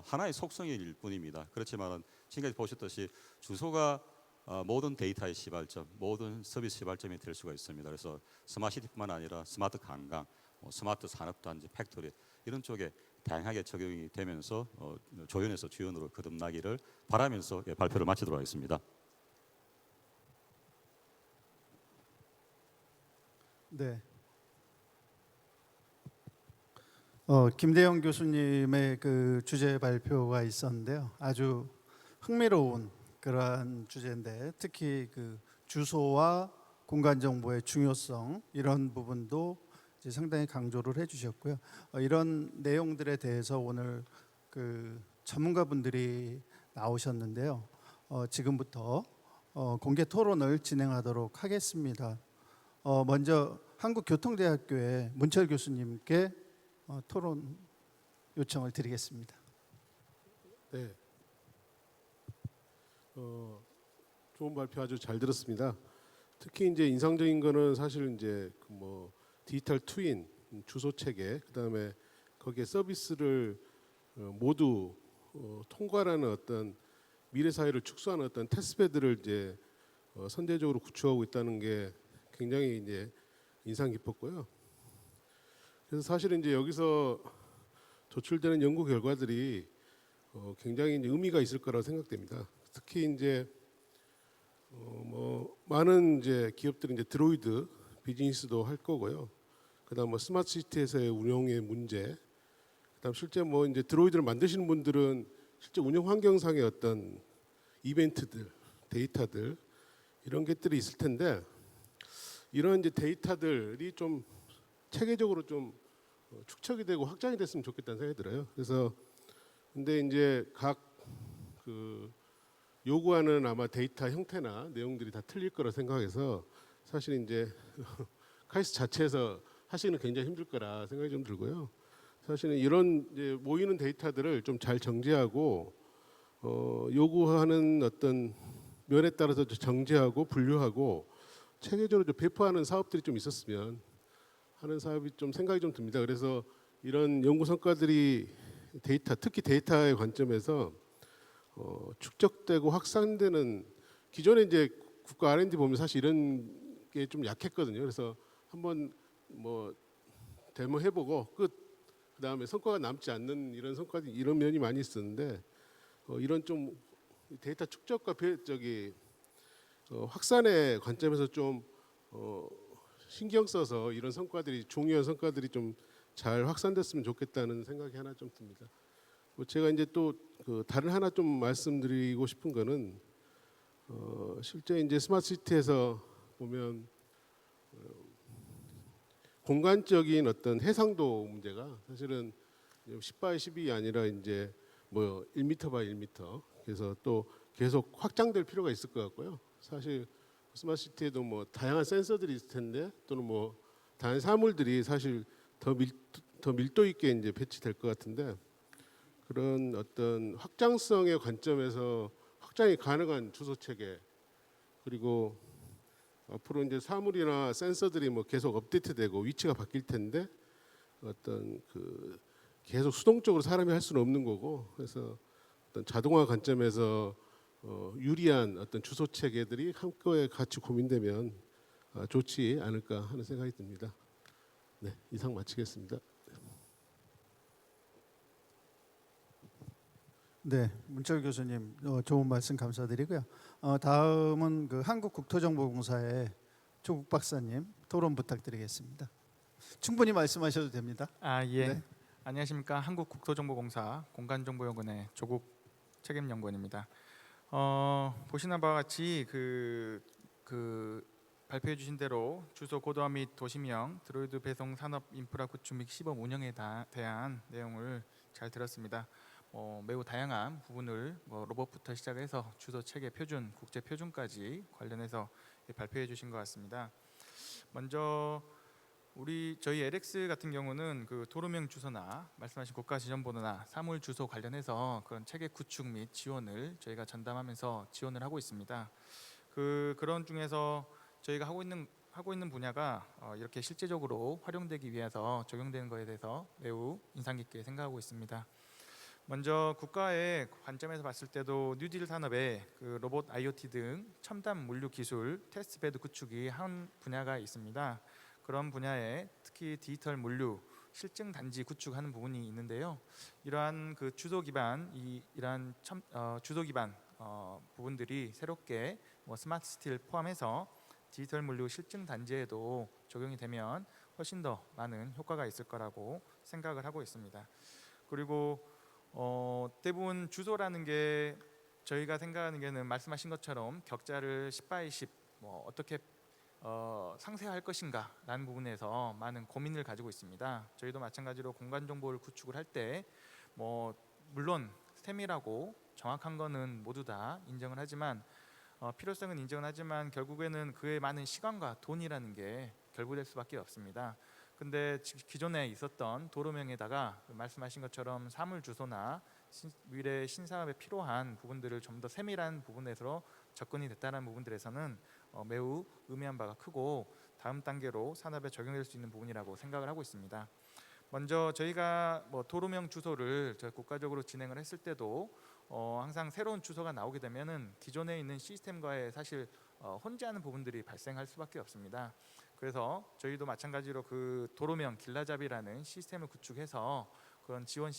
하나의 속성일 뿐입니다. 그렇지만 지금까지 보셨듯이 주소가 모든 데이터의 시발점, 모든 서비스 시발점이 될 수가 있습니다. 그래서 스마트시티뿐만 아니라 스마트 관광, 스마트 산업단지, 팩토리 이런 쪽에 다양하게 적용이 되면서 조연에서 주연으로 거듭나기를 바라면서 발표를 마치도록 하겠습니다. 네. 김대영 교수님의 그 주제 발표가 있었는데요. 아주 흥미로운 그러한 주제인데 특히 그 주소와 공간 정보의 중요성 이런 부분도 이제 상당히 강조를 해주셨고요. 이런 내용들에 대해서 오늘 그 전문가분들이 나오셨는데요. 지금부터 공개 토론을 진행하도록 하겠습니다. 먼저 한국교통대학교의 문철 교수님께 토론 요청을 드리겠습니다. 네. 좋은 발표 아주 잘 들었습니다. 특히 이제 인상적인 거는 사실 이제 그 뭐 디지털 트윈 주소 체계 그다음에 거기에 서비스를 모두 통과하는 어떤 미래 사회를 축소하는 어떤 테스트베드를 이제 선제적으로 구축하고 있다는 게 굉장히 이제 인상 깊었고요. 그래서 사실은 이제 여기서 도출되는 연구 결과들이 굉장히 이제 의미가 있을 거라고 생각됩니다. 특히 이제 뭐 많은 이제 기업들이 이제 드로이드 비즈니스도 할 거고요. 그다음 뭐 스마트 시티에서의 운영의 문제, 그다음 실제 뭐 이제 드로이드를 만드시는 분들은 실제 운영 환경상의 어떤 이벤트들, 데이터들 이런 것들이 있을 텐데 이런 이제 데이터들이 좀 체계적으로 좀 축적이 되고 확장이 됐으면 좋겠다는 생각이 들어요. 그래서 근데 이제 각 그 요구하는 아마 데이터 형태나 내용들이 다 틀릴 거라 생각해서 사실 이제 카이스트 자체에서 하시는 굉장히 힘들 거라 생각이 좀 들고요. 사실은 이런 이제 모이는 데이터들을 좀 잘 정제하고 요구하는 어떤 면에 따라서 정제하고 분류하고 체계적으로 좀 배포하는 사업들이 좀 있었으면 하는 사업이 좀 생각이 좀 듭니다. 그래서 이런 연구 성과들이 데이터, 특히 데이터의 관점에서 축적되고 확산되는 기존에 이제 국가 R&D 보면 사실 이런 게 좀 약했거든요. 그래서 한번 뭐 데모 해보고 끝. 그다음에 성과가 남지 않는 이런 성과들이 이런 면이 많이 있었는데 이런 좀 데이터 축적과 확산의 관점에서 좀 신경 써서 이런 성과들이 중요한 성과들이 좀 잘 확산됐으면 좋겠다는 생각이 하나 좀 듭니다. 제가 이제 또 다른 하나 좀 말씀드리고 싶은 거는 실제 이제 스마트 시티에서 보면 공간적인 어떤 해상도 문제가 사실은 10 x 10이 아니라 이제 뭐 1m x 1m 그래서 또 계속 확장될 필요가 있을 것 같고요. 사실 스마트 시티에도 뭐 다양한 센서들이 있을 텐데 또는 뭐 다양한 사물들이 사실 더 밀도 있게 이제 배치될 것 같은데 그런 어떤 확장성의 관점에서 확장이 가능한 주소 체계 그리고 앞으로 이제 사물이나 센서들이 뭐 계속 업데이트되고 위치가 바뀔 텐데 어떤 계속 수동적으로 사람이 할 수는 없는 거고 그래서 어떤 자동화 관점에서 유리한 어떤 주소 체계들이 한꺼번에 같이 고민되면 좋지 않을까 하는 생각이 듭니다. 네, 이상 마치겠습니다. 네, 문철 교수님 좋은 말씀 감사드리고요. 다음은 한국국토정보공사의 조국 박사님 토론 부탁드리겠습니다. 충분히 말씀하셔도 됩니다. 예. 네. 안녕하십니까. 한국국토정보공사 공간정보연구원의 조국 책임연구원입니다. 보시는 바와 같이 발표해 주신 대로 주소 고도화 및 도시명 드로이드 배송 산업 인프라 구축 및 시범 운영에 대한 내용을 잘 들었습니다. 매우 다양한 부분을 로봇부터 시작해서 주소 체계 표준, 국제 표준까지 관련해서 발표해 주신 것 같습니다. 먼저 저희 LX 같은 경우는 도로명 주소나 말씀하신 국가 지정번호나 사물 주소 관련해서 그런 체계 구축 및 지원을 저희가 전담하면서 지원을 하고 있습니다. 그런 중에서 저희가 하고 있는 분야가 이렇게 실제적으로 활용되기 위해서 적용되는 것에 대해서 매우 인상 깊게 생각하고 있습니다. 먼저 국가의 관점에서 봤을 때도 뉴딜 산업에 로봇 IoT 등 첨단 물류 기술 테스트베드 구축이 한 분야가 있습니다. 그런 분야에 특히 디지털 물류 실증 단지 구축하는 부분이 있는데요. 이러한 주소 기반 주소 기반 부분들이 새롭게 스마트 시티를 포함해서 디지털 물류 실증 단지에도 적용이 되면 훨씬 더 많은 효과가 있을 거라고 생각을 하고 있습니다. 그리고 대부분 주소라는 게 저희가 생각하는 게는 말씀하신 것처럼 격자를 10 by 10 어떻게 상세화할 것인가 라는 부분에서 많은 고민을 가지고 있습니다. 저희도 마찬가지로 공간 정보를 구축을 할 때 물론 세밀하고 정확한 거는 모두 다 인정을 하지만 필요성은 인정을 하지만 결국에는 그에 많은 시간과 돈이라는 게 결부될 수밖에 없습니다. 근데 기존에 있었던 도로명에다가 말씀하신 것처럼 사물 주소나 미래 신사업에 필요한 부분들을 좀 더 세밀한 부분에서 접근이 됐다는 부분들에서는 매우 의미한 바가 크고 다음 단계로 산업에 적용될 수 있는 부분이라고 생각을 하고 있습니다. 먼저 저희가 도로명 주소를 국가적으로 진행을 했을 때도 항상 새로운 주소가 나오게 되면은 기존에 있는 시스템과의 사실 혼재하는 부분들이 발생할 수밖에 없습니다. 그래서 저희도 마찬가지로 도로명 길라잡이라는 시스템을 구축해서 그런 지원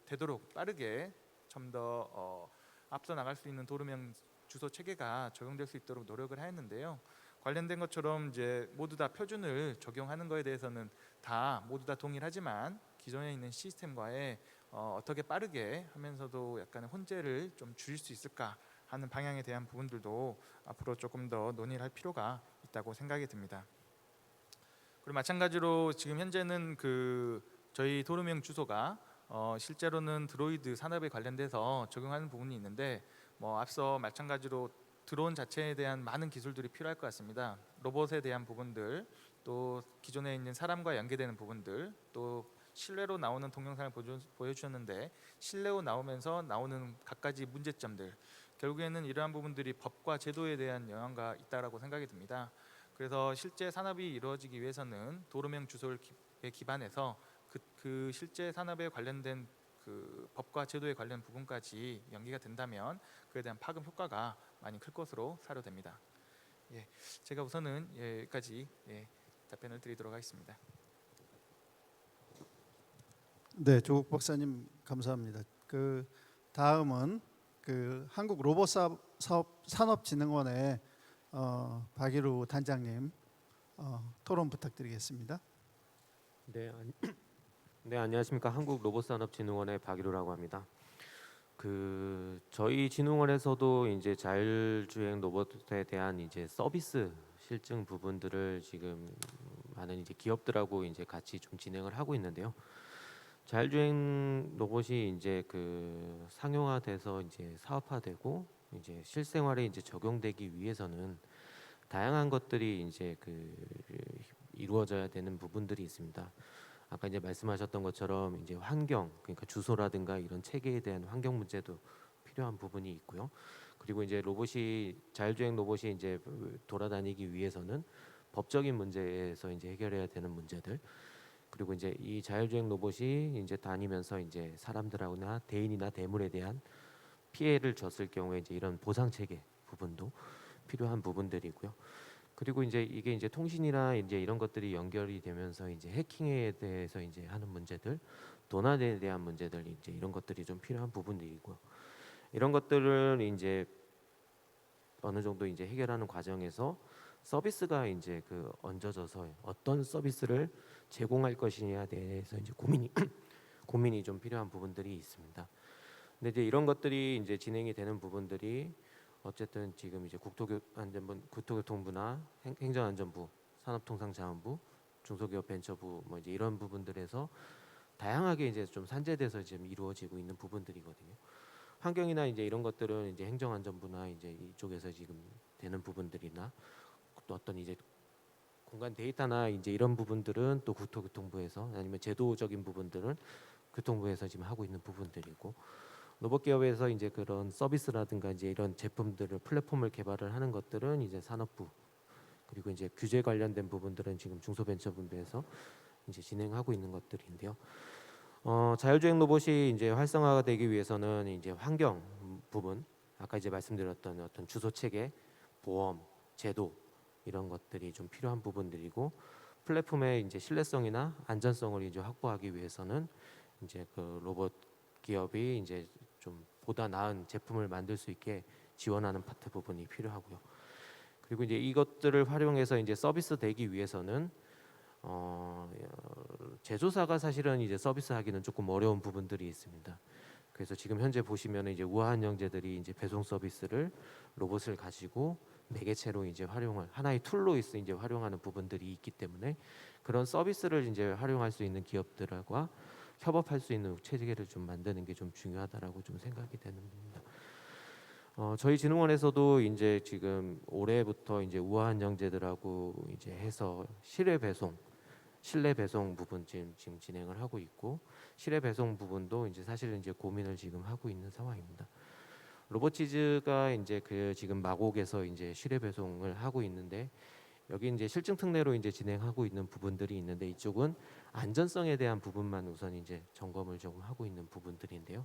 되도록 빠르게 좀 더 앞서 나갈 수 있는 도로명 주소 체계가 적용될 수 있도록 노력을 하였는데요. 관련된 것처럼 이제 모두 다 표준을 적용하는 것에 대해서는 모두 다 동일하지만 기존에 있는 시스템과의 어떻게 빠르게 하면서도 약간의 혼재를 좀 줄일 수 있을까 하는 방향에 대한 부분들도 앞으로 조금 더 논의를 할 필요가 있다고 생각이 듭니다. 그리고 마찬가지로 지금 현재는 저희 도로명 주소가 실제로는 드로이드 산업에 관련돼서 적용하는 부분이 있는데 앞서 마찬가지로 드론 자체에 대한 많은 기술들이 필요할 것 같습니다. 로봇에 대한 부분들, 또 기존에 있는 사람과 연계되는 부분들, 또 실내로 나오는 동영상을 보여주셨는데 실내로 나오면서 나오는 갖가지 문제점들, 결국에는 이러한 부분들이 법과 제도에 대한 영향가 있다라고 생각이 듭니다. 그래서 실제 산업이 이루어지기 위해서는 도로명 주소를 기반해서 그 실제 산업에 관련된 그 법과 제도에 관련 부분까지 연계가 된다면 그에 대한 파급 효과가 많이 클 것으로 사료됩니다. 예, 제가 우선은 여기까지 답변을 드리도록 하겠습니다. 네, 조국 박사님 감사합니다. 그 다음은 그 한국 로봇 산업진흥원의 박일우 단장님 토론 부탁드리겠습니다. 네, 네, 안녕하십니까. 한국로봇산업진흥원의 박일우라고 합니다. 저희 진흥원에서도 이제 자율주행 로봇에 대한 이제 서비스 실증 부분들을 지금 많은 이제 기업들하고 이제 같이 좀 진행을 하고 있는데요. 자율주행 로봇이 이제 상용화돼서 이제 사업화되고 이제 실생활에 이제 적용되기 위해서는 다양한 것들이 이제 이루어져야 되는 부분들이 있습니다. 아까 이제 말씀하셨던 것처럼 이제 환경, 그러니까 주소라든가 이런 체계에 대한 환경 문제도 필요한 부분이 있고요. 그리고 이제 자율주행 로봇이 이제 돌아다니기 위해서는 법적인 문제에서 이제 해결해야 되는 문제들, 그리고 이제 이 자율주행 로봇이 이제 다니면서 이제 사람들하고나 대인이나 대물에 대한 피해를 줬을 경우에 이제 이런 보상 체계 부분도 필요한 부분들이고요. 그리고 이제 이게 이제 통신이나 이제 이런 것들이 연결이 되면서 이제 해킹에 대해서 이제 하는 문제들, 도난에 대한 문제들, 이제 이런 것들이 좀 필요한 부분들이고요. 이런 것들을 이제 어느 정도 이제 해결하는 과정에서 서비스가 이제 얹어져서 어떤 서비스를 제공할 것이냐에 대해서 이제 고민이 좀 필요한 부분들이 있습니다. 근데 이제 이런 것들이 이제 진행이 되는 부분들이 어쨌든 지금 이제 국토교통부나 행정안전부, 산업통상자원부, 중소기업 벤처부 뭐 이제 이런 부분들에서 다양하게 이제 좀 산재돼서 지금 이루어지고 있는 부분들이거든요. 환경이나 이제 이런 것들은 이제 행정안전부나 이제 이쪽에서 지금 되는 부분들이나 또 어떤 이제 공간 데이터나 이제 이런 부분들은 또 국토교통부에서, 아니면 제도적인 부분들은 교통부에서 지금 하고 있는 부분들이고, 로봇 기업에서 이제 그런 서비스라든가 이제 이런 제품들을 플랫폼을 개발을 하는 것들은 이제 산업부, 그리고 이제 규제 관련된 부분들은 지금 중소벤처분부에서 이제 진행하고 있는 것들인데요. 자율주행 로봇이 이제 활성화가 되기 위해서는 이제 환경 부분, 아까 이제 말씀드렸던 어떤 주소 체계, 보험, 제도 이런 것들이 좀 필요한 부분들이고, 플랫폼의 이제 신뢰성이나 안전성을 이제 확보하기 위해서는 이제 로봇 기업이 이제 좀 보다 나은 제품을 만들 수 있게 지원하는 파트 부분이 필요하고요. 그리고 이제 이것들을 활용해서 이제 서비스 되기 위해서는 제조사가 사실은 이제 서비스하기는 조금 어려운 부분들이 있습니다. 그래서 지금 현재 보시면 이제 우아한 형제들이 이제 배송 서비스를 로봇을 가지고 매개체로 이제 하나의 툴로 이제 활용하는 부분들이 있기 때문에 그런 서비스를 이제 활용할 수 있는 기업들과 협업할 수 있는 체계를 좀 만드는 게 좀 중요하다라고 좀 생각이 되는입니다. 저희 진흥원에서도 이제 지금 올해부터 이제 우아한 형제들하고 이제 해서 실내 배송 부분 지금 진행을 하고 있고, 실내 배송 부분도 이제 사실은 이제 고민을 지금 하고 있는 상황입니다. 로보티즈가 이제 지금 마곡에서 이제 실내 배송을 하고 있는데, 여기 이제 실증 특례로 이제 진행하고 있는 부분들이 있는데, 이쪽은 안전성에 대한 부분만 우선 이제 점검을 좀 하고 있는 부분들인데요.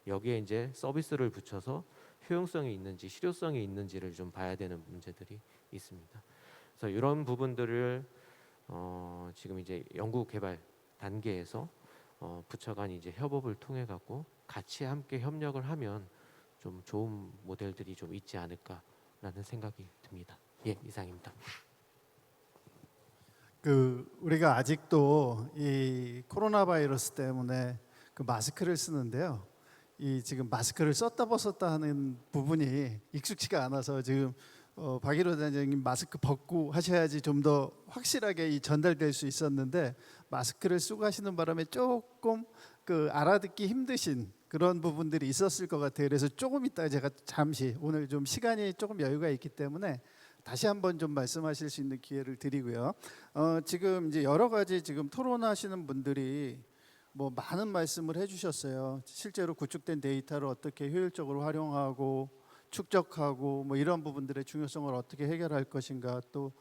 여기에 이제 서비스를 붙여서 효용성이 있는지 실효성이 있는지를 좀 봐야 되는 문제들이 있습니다. 그래서 이런 부분들을 지금 이제 연구 개발 단계에서 부처 간 이제 협업을 통해 갖고 같이 함께 협력을 하면 좀 좋은 모델들이 좀 있지 않을까라는 생각이 듭니다. 예, 이상입니다. 우리가 아직도 이 코로나 바이러스 때문에 마스크를 쓰는데요. 이 지금 마스크를 썼다 벗었다 하는 부분이 익숙치가 않아서 지금 박일호 단장님 마스크 벗고 하셔야지 좀 더 확실하게 이 전달될 수 있었는데, 마스크를 쓰고 하시는 바람에 조금 알아듣기 힘드신 그런 부분들이 있었을 것 같아요. 그래서 조금 이따 제가 잠시, 오늘 좀 시간이 조금 여유가 있기 때문에 다시 한번 좀 말씀하실 수 있는 기회를 드리고요. 지금 이제 여러 가지 지금 토론하시는 분들이 뭐 많은 말씀을 해주셨어요. 실제로 구축된 데이터를 어떻게 효율적으로 활용하고 축적하고 뭐 이런 부분들의 중요성을 어떻게 해결할 것인가, 또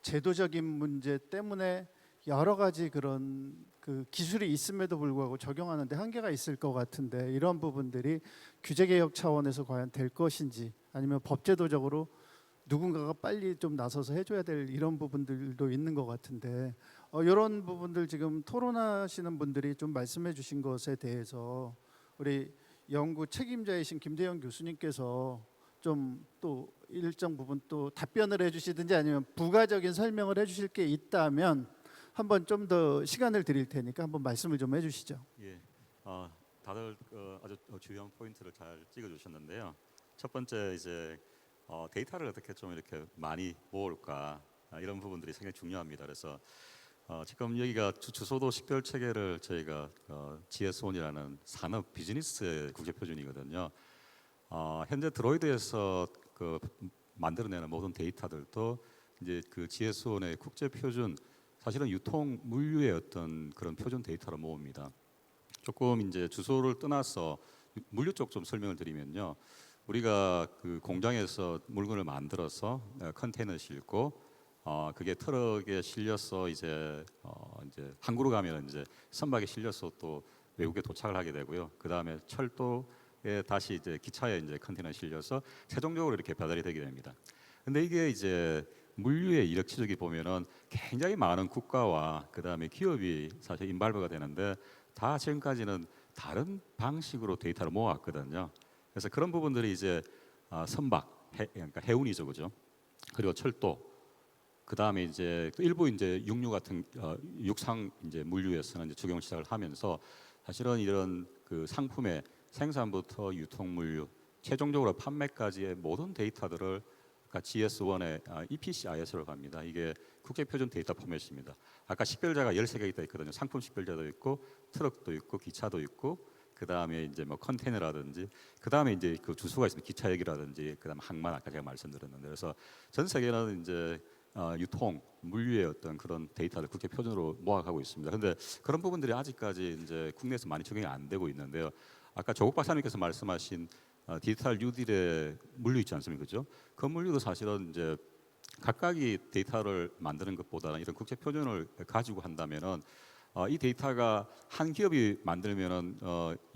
제도적인 문제 때문에 여러 가지 그런 그 기술이 있음에도 불구하고 적용하는데 한계가 있을 것 같은데 이런 부분들이 규제 개혁 차원에서 과연 될 것인지 아니면 법제도적으로 누군가가 빨리 좀 나서서 해줘야 될 이런 부분들도 있는 것 같은데 이런 부분들 지금 토론하시는 분들이 좀 말씀해 주신 것에 대해서 우리 연구 책임자이신 김대영 교수님께서 좀 또 일정 부분 또 답변을 해주시든지 아니면 부가적인 설명을 해주실 게 있다면 한번 좀 더 시간을 드릴 테니까 한번 말씀을 좀 해주시죠. 예, 다들 아주 중요한 포인트를 잘 찍어주셨는데요. 첫 번째 이제 데이터를 어떻게 좀 이렇게 많이 모을까 이런 부분들이 상당히 중요합니다. 그래서 지금 여기가 주소도 식별 체계를 저희가 GS1이라는 산업 비즈니스의 국제 표준이거든요. 현재 드로이드에서 그 만들어내는 모든 데이터들도 이제 그 GS1의 국제 표준, 사실은 유통 물류의 어떤 그런 표준 데이터로 모읍니다. 조금 이제 주소를 떠나서 물류 쪽 좀 설명을 드리면요. 우리가 그 공장에서 물건을 만들어서 컨테이너 싣고 그게 트럭에 실려서 이제 항구로 가면 이제 선박에 실려서 또 외국에 도착을 하게 되고요. 그 다음에 철도에 다시 이제 기차에 이제 컨테이너 실려서 최종적으로 이렇게 배달이 되게 됩니다. 근데 이게 이제 물류의 이력치적이 보면은 굉장히 많은 국가와 그 다음에 기업이 사실 인발브가 되는데 다 지금까지는 다른 방식으로 데이터를 모았거든요. 그래서 그런 부분들이 이제 선박, 그러니까 해운이죠, 그죠? 그리고 철도, 그 다음에 이제 또 일부 이제 육류 같은 육상 이제 물류에서는 이제 적용 시작을 하면서 사실은 이런 그 상품의 생산부터 유통 물류, 최종적으로 판매까지의 모든 데이터들을 그러니까 GS1의 EPCIS로 갑니다. 이게 국제 표준 데이터 포맷입니다. 아까 식별자가 13개 있다 있거든요. 상품 식별자도 있고 트럭도 있고 기차도 있고 그다음에 이제 뭐 컨테이너라든지 그다음에 이제 그 주소가 있습니다. 기차역이라든지 그다음 항만 아까 제가 말씀드렸는데 그래서 전 세계는 이제 유통 물류의 어떤 그런 데이터를 국제 표준으로 모아가고 있습니다. 그런데 그런 부분들이 아직까지 이제 국내에서 많이 적용이 안 되고 있는데요. 아까 조국 박사님께서 말씀하신 디지털 뉴딜의 물류 있지 않습니까, 그죠? 그 물류도 사실은 이제 각각이 데이터를 만드는 것보다는 이런 국제 표준을 가지고 한다면은 이 데이터가 한 기업이 만들면은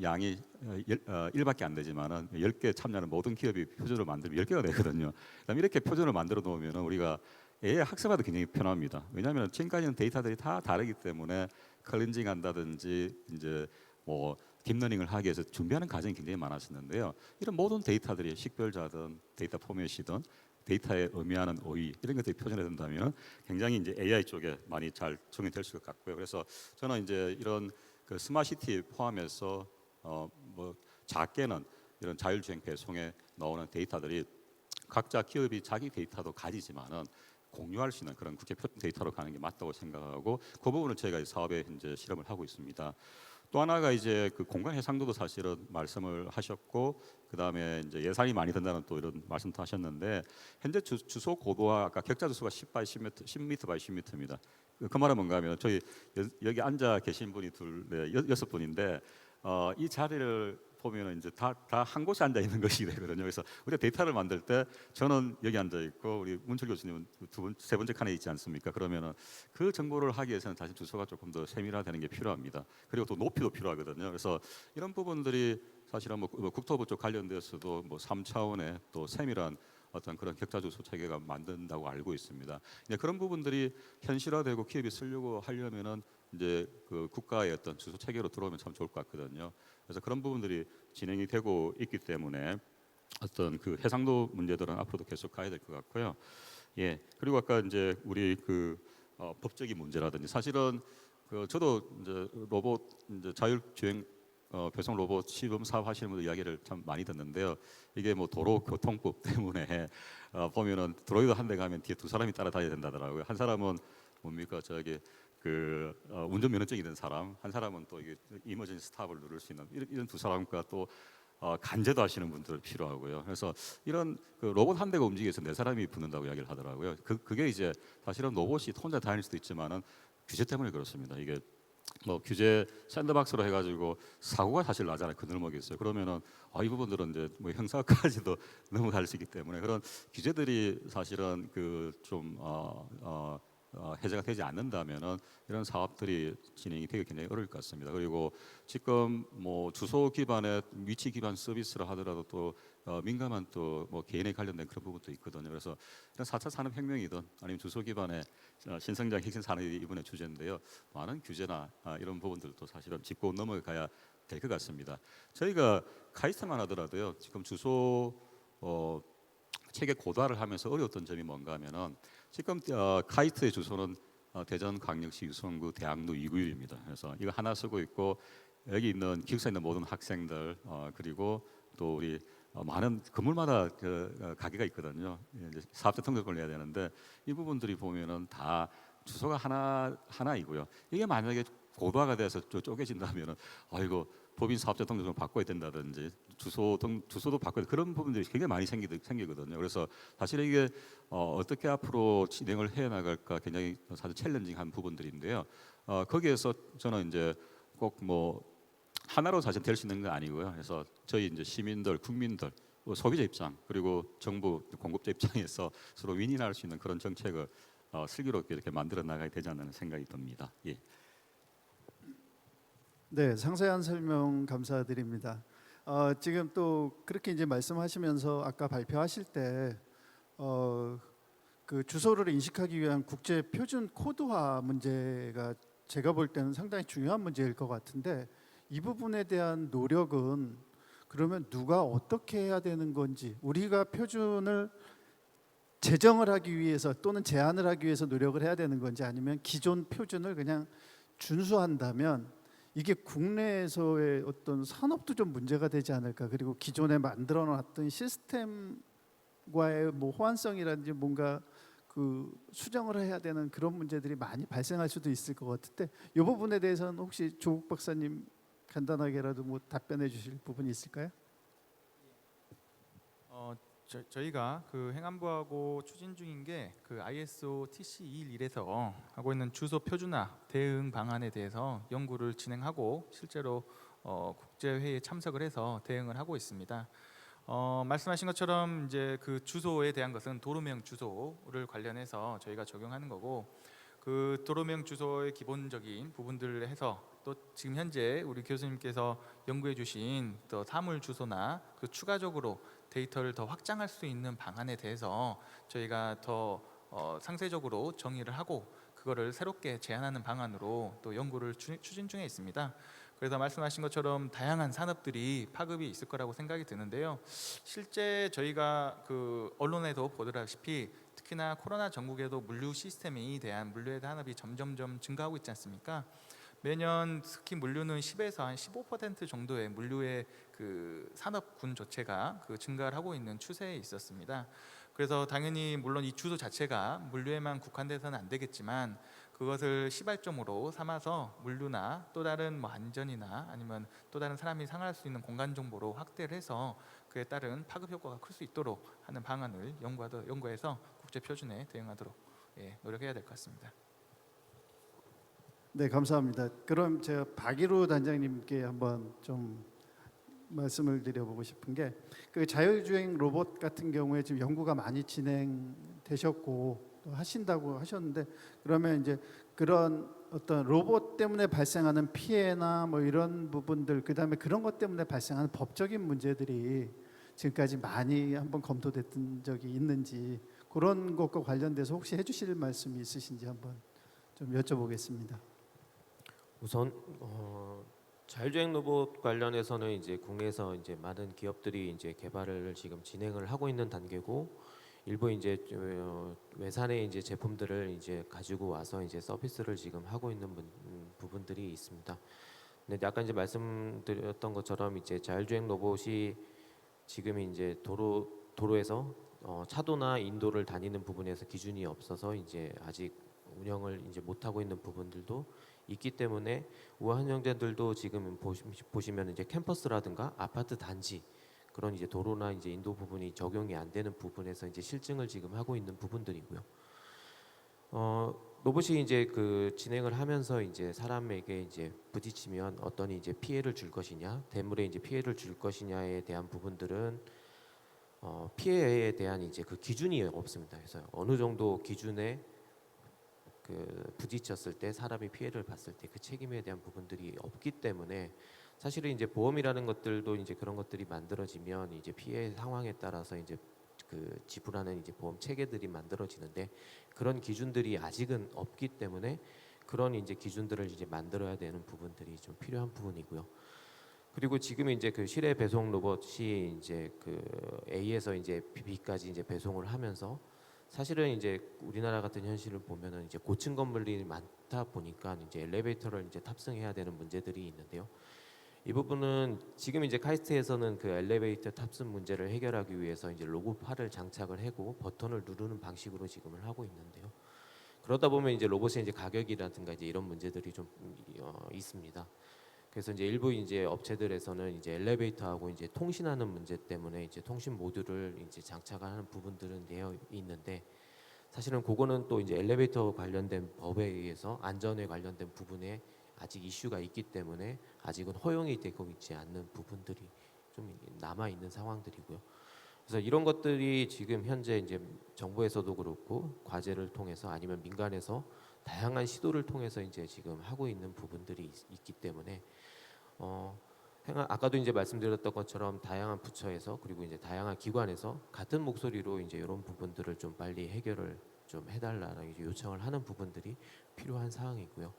양이 1밖에 안 되지만은 10개 참여하는 모든 기업이 표준을 만들면 10개가 되거든요. 그다음에 이렇게 표준을 만들어 놓으면은 우리가 AI 학습하기도 굉장히 편합니다. 왜냐하면 지금까지는 데이터들이 다 다르기 때문에 클렌징 한다든지 이제 뭐 딥러닝을 하기 위해서 준비하는 과정이 굉장히 많았었는데요. 이런 모든 데이터들이 식별자든 데이터 포맷이든 데이터에 의미하는 어휘 이런 것들이 표준화 된다면 굉장히 이제 AI 쪽에 많이 잘 적용이 될 것 같고요. 그래서 저는 이제 이런 그 스마트시티 포함해서 뭐 작게는 이런 자율주행 배송에 나오는 데이터들이 각자 기업이 자기 데이터도 가지지만은 공유할 수 있는 그런 국제 표준 데이터로 가는 게 맞다고 생각하고 그 부분을 저희가 사업에 현재 실험을 하고 있습니다. 또 하나가 이제 그 공간 해상도도 사실은 말씀을 하셨고 그다음에 이제 예산이 많이 든다는 또 이런 말씀도 하셨는데 현재 주소 고도와 아까 격자 주소가 10 by 10m, 10m by 10m입니다. 그 말은 뭔가 하면 저희 여기 앉아 계신 분이 여섯 분인데 이 자리를 보면은 이제 다 한 곳에 앉아 있는 것이 되거든요. 그래서 우리가 데이터를 만들 때 저는 여기 앉아 있고 우리 문철 교수님은 세 번째 칸에 있지 않습니까? 그러면은 그 정보를 하기 위해서는 다시 주소가 조금 더 세밀화되는 게 필요합니다. 그리고 또 높이도 필요하거든요. 그래서 이런 부분들이 사실은 뭐 국토부 쪽 관련돼서도 뭐 3차원의 또 세밀한 어떤 그런 격자 주소 체계가 만든다고 알고 있습니다. 이제 그런 부분들이 현실화되고 기업이 쓰려고 하려면은 이제 그 국가의 어떤 주소 체계로 들어오면 참 좋을 것 같거든요. 그래서 그런 부분들이 진행이 되고 있기 때문에 어떤 그 해상도 문제들은 앞으로도 계속 가야 될 것 같고요. 예. 그리고 아까 이제 우리 그 법적인 문제라든지 사실은 그 저도 이제 로봇 이제 자율주행 배송 로봇 시범 사업 하시는 분들 이야기를 참 많이 듣는데요. 이게 뭐 도로교통법 때문에 보면은 드로이드 한 대 가면 뒤에 두 사람이 따라다녀야 된다더라고요. 한 사람은 뭡니까 저기 그 운전면허증이 된 사람, 한 사람은 또 이게 이머전시 스탑을 누를 수 있는 이런 두 사람과 또 간제도 하시는 분들 필요하고요. 그래서 이런 그 로봇 한 대가 움직이기 위해서 네 사람이 붙는다고 이야기를 하더라고요. 그게 이제 사실은 로봇이 혼자 다닐 수도 있지만은 규제 때문에 그렇습니다. 이게 뭐 규제 샌드박스로 해가지고 사고가 사실 나잖아요. 그늘목에 있어요. 그러면은 이 부분들은 이제 뭐 형사까지도 넘어갈 수 있기 때문에 그런 규제들이 사실은 그 좀 해제가 되지 않는다면은 이런 사업들이 진행이 되기 굉장히 어려울 것 같습니다. 그리고 지금 뭐 주소 기반의 위치 기반 서비스를 하더라도 또 민감한 또 뭐 개인에 관련된 그런 부분도 있거든요. 그래서 이런 4차 산업혁명이든 아니면 주소 기반의 신성장 핵심 산업이 이번에 주제인데요. 많은 규제나 이런 부분들도 사실은 짚고 넘어가야 될 것 같습니다. 저희가 카이스트만 하더라도요. 지금 주소 체계 고도화를 하면서 어려웠던 점이 뭔가 하면은 지금 카이스트의 주소는 대전광역시 유성구 대학로 2구입니다. 그래서 이거 하나 쓰고 있고 여기 있는 기숙사에 있는 모든 학생들 그리고 또 우리 많은 건물마다 그 가게가 있거든요. 이제 사업자 등록을 내야 되는데 이 부분들이 보면은 다 주소가 하나이고요. 이게 만약에 고도화가 돼서 쪼개진다면은 아이고 법인 사업자 등록을 바꿔야 된다든지 주소도 바꿔야 그런 부분들이 굉장히 많이 생기거든요. 그래서 사실 이게 어떻게 앞으로 진행을 해 나갈까 굉장히 사실 챌린징한 부분들인데요. 거기에서 저는 이제 꼭 뭐 하나로 사실 될 수 있는 건 아니고요. 그래서 저희 이제 시민들, 국민들, 소비자 입장 그리고 정부 공급자 입장에서 서로 윈윈할 수 있는 그런 정책을 슬기롭게 이렇게 만들어 나가야 되지 않나 생각이 듭니다. 예. 네, 상세한 설명 감사드립니다. 지금 또 그렇게 이제 말씀하시면서 아까 발표하실 때 그 주소를 인식하기 위한 국제 표준 코드화 문제가 제가 볼 때는 상당히 중요한 문제일 것 같은데 이 부분에 대한 노력은 그러면 누가 어떻게 해야 되는 건지 우리가 표준을 제정을 하기 위해서 또는 제한을 하기 위해서 노력을 해야 되는 건지 아니면 기존 표준을 그냥 준수한다면 이게 국내에서의 어떤 산업도 좀 문제가 되지 않을까. 그리고 기존에 만들어 놨던 시스템과의 뭐 호환성이라든지 뭔가 그 수정을 해야 되는 그런 문제들이 많이 발생할 수도 있을 것 같은데 이 부분에 대해서는 혹시 조국 박사님 간단하게라도 뭐 답변해 주실 부분이 있을까요? 저희가 그 행안부하고 추진 중인 게 그 ISO TC 211에서 하고 있는 주소 표준화 대응 방안에 대해서 연구를 진행하고 실제로 국제 회의에 참석을 해서 대응을 하고 있습니다. 말씀하신 것처럼 이제 그 주소에 대한 것은 도로명 주소를 관련해서 저희가 적용하는 거고 그 도로명 주소의 기본적인 부분들을 해서 또 지금 현재 우리 교수님께서 연구해 주신 또 사물 주소나 그 추가적으로 데이터를 더 확장할 수 있는 방안에 대해서 저희가 더 상세적으로 정의를 하고 그거를 새롭게 제안하는 방안으로 또 연구를 추진 중에 있습니다. 그래서 말씀하신 것처럼 다양한 산업들이 파급이 있을 거라고 생각이 드는데요. 실제 저희가 그 언론에도 보더라시피 특히나 코로나 전국에도 물류 시스템에 대한 물류의 산업이 점점점 증가하고 있지 않습니까? 매년 특히 물류는 10에서 한 15% 정도의 물류의 그 산업 군조체가 그 증가를 하고 있는 추세에 있었습니다. 그래서 당연히 물론 이 주소 자체가 물류에만 국한돼서는 안 되겠지만 그것을 시발점으로 삼아서 물류나 또 다른 뭐 안전이나 아니면 또 다른 사람이 상할 수 있는 공간 정보로 확대를 해서 그에 따른 파급 효과가 클 수 있도록 하는 방안을 연구해서 국제 표준에 대응하도록 노력해야 될 것 같습니다. 네, 감사합니다. 그럼 제가 박일우 단장님께 한번 좀 말씀을 드려보고 싶은 게 그 자율주행 로봇 같은 경우에 지금 연구가 많이 진행되셨고 또 하신다고 하셨는데 그러면 이제 그런 어떤 로봇 때문에 발생하는 피해나 뭐 이런 부분들 그다음에 그런 것 때문에 발생하는 법적인 문제들이 지금까지 많이 한번 검토됐던 적이 있는지 그런 것과 관련돼서 혹시 해주실 말씀이 있으신지 한번 좀 여쭤보겠습니다. 우선 자율주행 로봇 관련해서는 이제 국내에서 이제 많은 기업들이 이제 개발을 지금 진행을 하고 있는 단계고 일부 이제 외산의 이제 제품들을 이제 가지고 와서 이제 서비스를 지금 하고 있는 부분들이 있습니다. 근데 아까 이제 말씀드렸던 것처럼 이제 자율주행 로봇이 지금 이제 도로에서 차도나 인도를 다니는 부분에서 기준이 없어서 이제 아직 운영을 이제 못 하고 있는 부분들도 있기 때문에 우한 형제들도 지금 보시면 이제 캠퍼스라든가 아파트 단지 그런 이제 도로나 이제 인도 부분이 적용이 안 되는 부분에서 이제 실증을 지금 하고 있는 부분들이고요. 로봇이 이제 그 진행을 하면서 이제 사람에게 이제 부딪히면 어떤 이제 피해를 줄 것이냐, 대물에 이제 피해를 줄 것이냐에 대한 부분들은 피해에 대한 이제 그 기준이 없습니다. 그래서 어느 정도 기준에 그 부딪혔을 때 사람이 피해를 봤을 때 그 책임에 대한 부분들이 없기 때문에 사실은 이제 보험이라는 것들도 이제 그런 것들이 만들어지면 이제 피해 상황에 따라서 이제 그 지불하는 이제 보험 체계들이 만들어지는데 그런 기준들이 아직은 없기 때문에 그런 이제 기준들을 이제 만들어야 되는 부분들이 좀 필요한 부분이고요. 그리고 지금 이제 그 실외 배송 로봇이 이제 그 A에서 이제 B까지 이제 배송을 하면서 사실은 이제 우리나라 같은 현실을 보면은 이제 고층 건물이 많다 보니까 이제 엘리베이터를 이제 탑승해야 되는 문제들이 있는데요. 이 부분은 지금 이제 카이스트에서는 그 엘리베이터 탑승 문제를 해결하기 위해서 이제 로봇팔을 장착을 하고 버튼을 누르는 방식으로 지금을 하고 있는데요. 그러다 보면 이제 로봇의 이제 가격이라든가 이제 이런 문제들이 좀 있습니다. 그래서 이제 일부 이제 업체들에서는 이제 엘리베이터하고 이제 통신하는 문제 때문에 이제 통신 모듈을 이제 장착하는 부분들은 되어 있는데 사실은 그거는 또 이제 엘리베이터 관련된 법에 의해서 안전에 관련된 부분에 아직 이슈가 있기 때문에 아직은 허용이 되고 있지 않는 부분들이 좀 남아 있는 상황들이고요. 그래서 이런 것들이 지금 현재 이제 정부에서도 그렇고 과제를 통해서 아니면 민간에서 다양한 시도를 통해서 이제 지금 하고 있는 부분들이 있기 때문에 아까도 이제 말씀드렸던 것처럼 다양한 부처에서 그리고 이제 다양한 기관에서 같은 목소리로 이제 이런 부분들을 좀 빨리 해결을 좀 해달라는 요청을 하는 부분들이 필요한 사항이고요.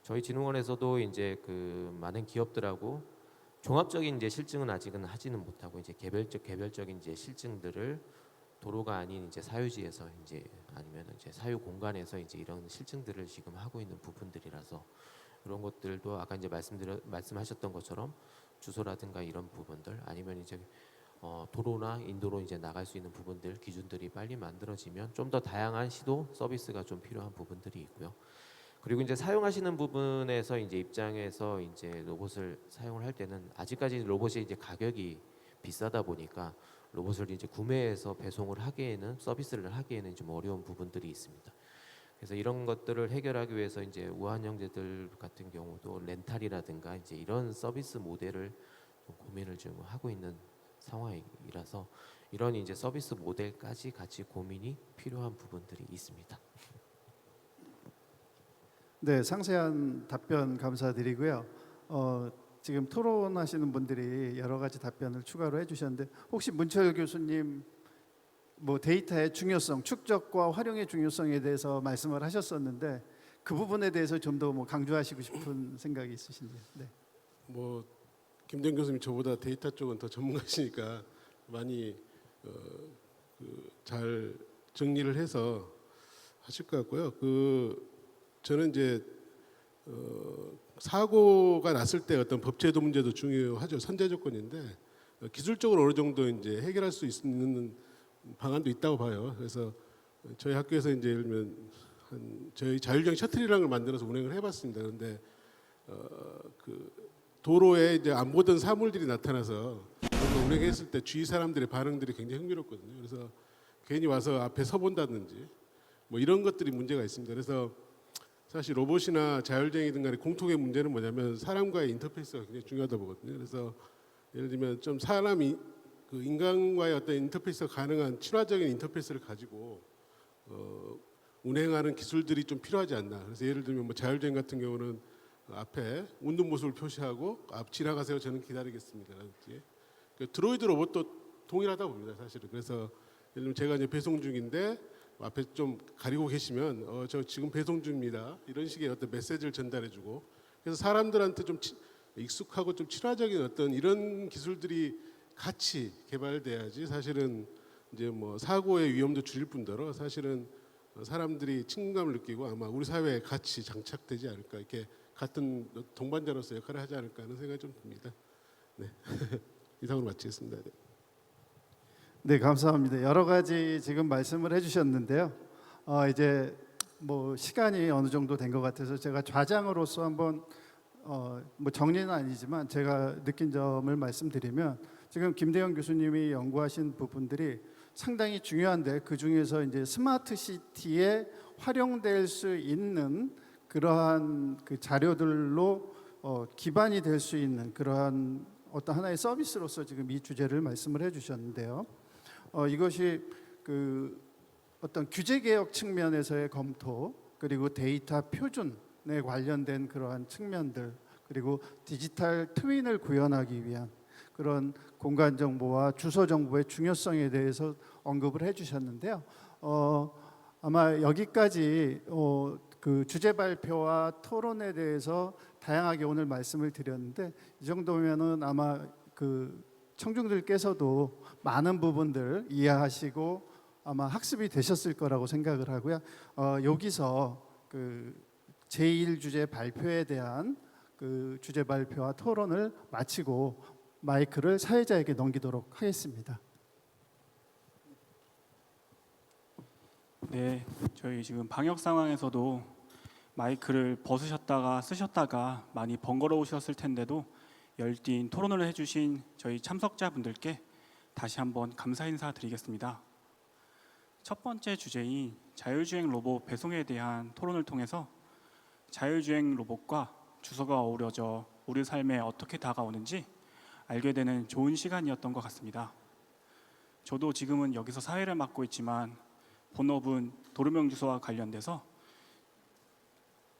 저희 진흥원에서도 이제 그 많은 기업들하고 종합적인 이제 실증은 아직은 하지는 못하고 이제 개별적인 이제 실증들을 도로가 아닌 이제 사유지에서 이제 아니면 이제 사유 공간에서 이제 이런 실증들을 지금 하고 있는 부분들이라서 이런 것들도 아까 이제 말씀하셨던 것처럼 주소라든가 이런 부분들 아니면 이제 도로나 인도로 이제 나갈 수 있는 부분들 기준들이 빨리 만들어지면 좀 더 다양한 시도 서비스가 좀 필요한 부분들이 있고요. 그리고 이제 사용하시는 부분에서 이제 입장에서 이제 로봇을 사용을 할 때는 아직까지 로봇이 이제 가격이 비싸다 보니까 로봇을 이제 구매해서 배송을 하기에는 서비스를 하기에는 좀 어려운 부분들이 있습니다. 그래서 이런 것들을 해결하기 위해서 이제 우한 형제들 같은 경우도 렌탈이라든가 이제 이런 서비스 모델을 좀 고민을 좀 하고 있는 상황이라서 이런 이제 서비스 모델까지 같이 고민이 필요한 부분들이 있습니다. 네, 상세한 답변 감사드리고요. 지금 토론하시는 분들이 여러 가지 답변을 추가로 해주셨는데 혹시 문철 교수님 뭐 데이터의 중요성, 축적과 활용의 중요성에 대해서 말씀을 하셨었는데 그 부분에 대해서 좀 더 뭐 강조하시고 싶은 생각이 있으신지요? 네. 뭐 김대현 교수님 저보다 데이터 쪽은 더 전문가시니까 많이 잘 정리를 해서 하실 것 같고요. 저는 이제 사고가 났을 때 어떤 법제도 문제도 중요하죠. 선제 조건인데 기술적으로 어느 정도 이제 해결할 수 있는 방안도 있다고 봐요. 그래서 저희 학교에서 이제 예를 들면 저희 자율주행 셔틀이라는 걸 만들어서 운행을 해봤습니다. 그런데 그 도로에 이제 안 보던 사물들이 나타나서 운행했을 때 주위 사람들의 반응들이 굉장히 흥미롭거든요. 그래서 괜히 와서 앞에 서본다든지 뭐 이런 것들이 문제가 있습니다. 그래서 사실 로봇이나 자율주행이든 간에 공통의 문제는 뭐냐면 사람과의 인터페이스가 굉장히 중요하다고 보거든요. 그래서 예를 들면 좀 사람이 그 인간과의 어떤 인터페이스가 가능한 친화적인 인터페이스를 가지고 운행하는 기술들이 좀 필요하지 않나. 그래서 예를 들면 뭐 자율주행 같은 경우는 앞에 웃는 모습을 표시하고 앞 지나가세요. 저는 기다리겠습니다라든지 드로이드 로봇도 동일하다 봅니다. 사실은. 그래서 예를 들면 제가 이제 배송 중인데 앞에 좀 가리고 계시면 저 지금 배송 중입니다. 이런 식의 어떤 메시지를 전달해주고 그래서 사람들한테 좀 익숙하고 좀 친화적인 어떤 이런 기술들이 같이 개발돼야지 사실은 이제 뭐 사고의 위험도 줄일 뿐더러 사실은 사람들이 친근감을 느끼고 아마 우리 사회에 같이 장착되지 않을까 이렇게 같은 동반자로서 역할을 하지 않을까 하는 생각이 좀 듭니다. 네. 이상으로 마치겠습니다. 네. 네, 감사합니다. 여러 가지 지금 말씀을 해주셨는데요. 이제 뭐 시간이 어느 정도 된 것 같아서 제가 좌장으로서 한번 뭐 정리는 아니지만 제가 느낀 점을 말씀드리면 지금 김대현 교수님이 연구하신 부분들이 상당히 중요한데 그 중에서 이제 스마트 시티에 활용될 수 있는 그러한 그 자료들로 기반이 될 수 있는 그러한 어떤 하나의 서비스로서 지금 이 주제를 말씀을 해주셨는데요. 이것이 그 어떤 규제 개혁 측면에서의 검토 그리고 데이터 표준에 관련된 그러한 측면들, 그리고 디지털 트윈을 구현하기 위한 그런 공간 정보와 주소 정보의 중요성에 대해서 언급을 해주셨는데요. 아마 여기까지 그 주제 발표와 토론에 대해서 다양하게 오늘 말씀을 드렸는데, 이 정도면은 아마 그 청중들께서도 많은 부분들 이해하시고 아마 학습이 되셨을 거라고 생각을 하고요. 여기서 그 제1주제 발표에 대한 그 주제 발표와 토론을 마치고 마이크를 사회자에게 넘기도록 하겠습니다. 네, 저희 지금 방역 상황에서도 마이크를 벗으셨다가 쓰셨다가 많이 번거로우셨을 텐데도 열띤 토론을 해주신 저희 참석자분들께 다시 한번 감사 인사드리겠습니다. 첫 번째 주제인 자율주행 로봇 배송에 대한 토론을 통해서 자율주행 로봇과 주소가 어우러져 우리 삶에 어떻게 다가오는지 알게 되는 좋은 시간이었던 것 같습니다. 저도 지금은 여기서 사회를 맡고 있지만 본업은 도로명 주소와 관련돼서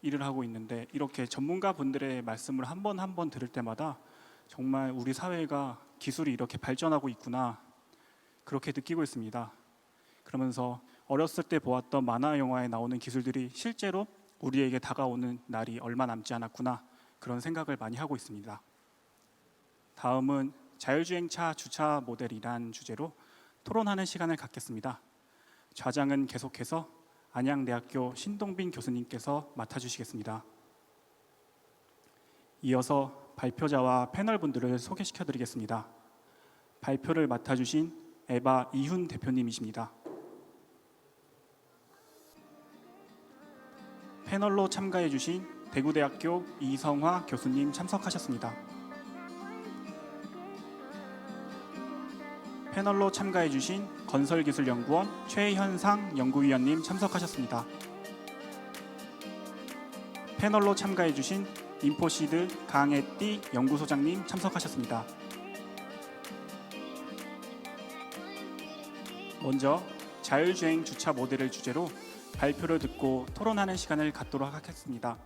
일을 하고 있는데, 이렇게 전문가 분들의 말씀을 한 번 들을 때마다 정말 우리 사회가 기술이 이렇게 발전하고 있구나, 그렇게 느끼고 있습니다. 그러면서 어렸을 때 보았던 만화 영화에 나오는 기술들이 실제로 우리에게 다가오는 날이 얼마 남지 않았구나, 그런 생각을 많이 하고 있습니다. 다음은 자율주행차 주차 모델이란 주제로 토론하는 시간을 갖겠습니다. 좌장은 계속해서 안양대학교 신동빈 교수님께서 맡아주시겠습니다. 이어서 발표자와 패널분들을 소개시켜드리겠습니다. 발표를 맡아주신 에바 이훈 대표님이십니다. 패널로 참가해주신 대구대학교 이성화 교수님 참석하셨습니다. 패널로 참가해주신 건설기술연구원 최현상 연구위원님 참석하셨습니다. 패널로 참가해주신 인포시드 강혜띠 연구소장님 참석하셨습니다. 먼저 자율주행 주차 모델을 주제로 발표를 듣고 토론하는 시간을 갖도록 하겠습니다.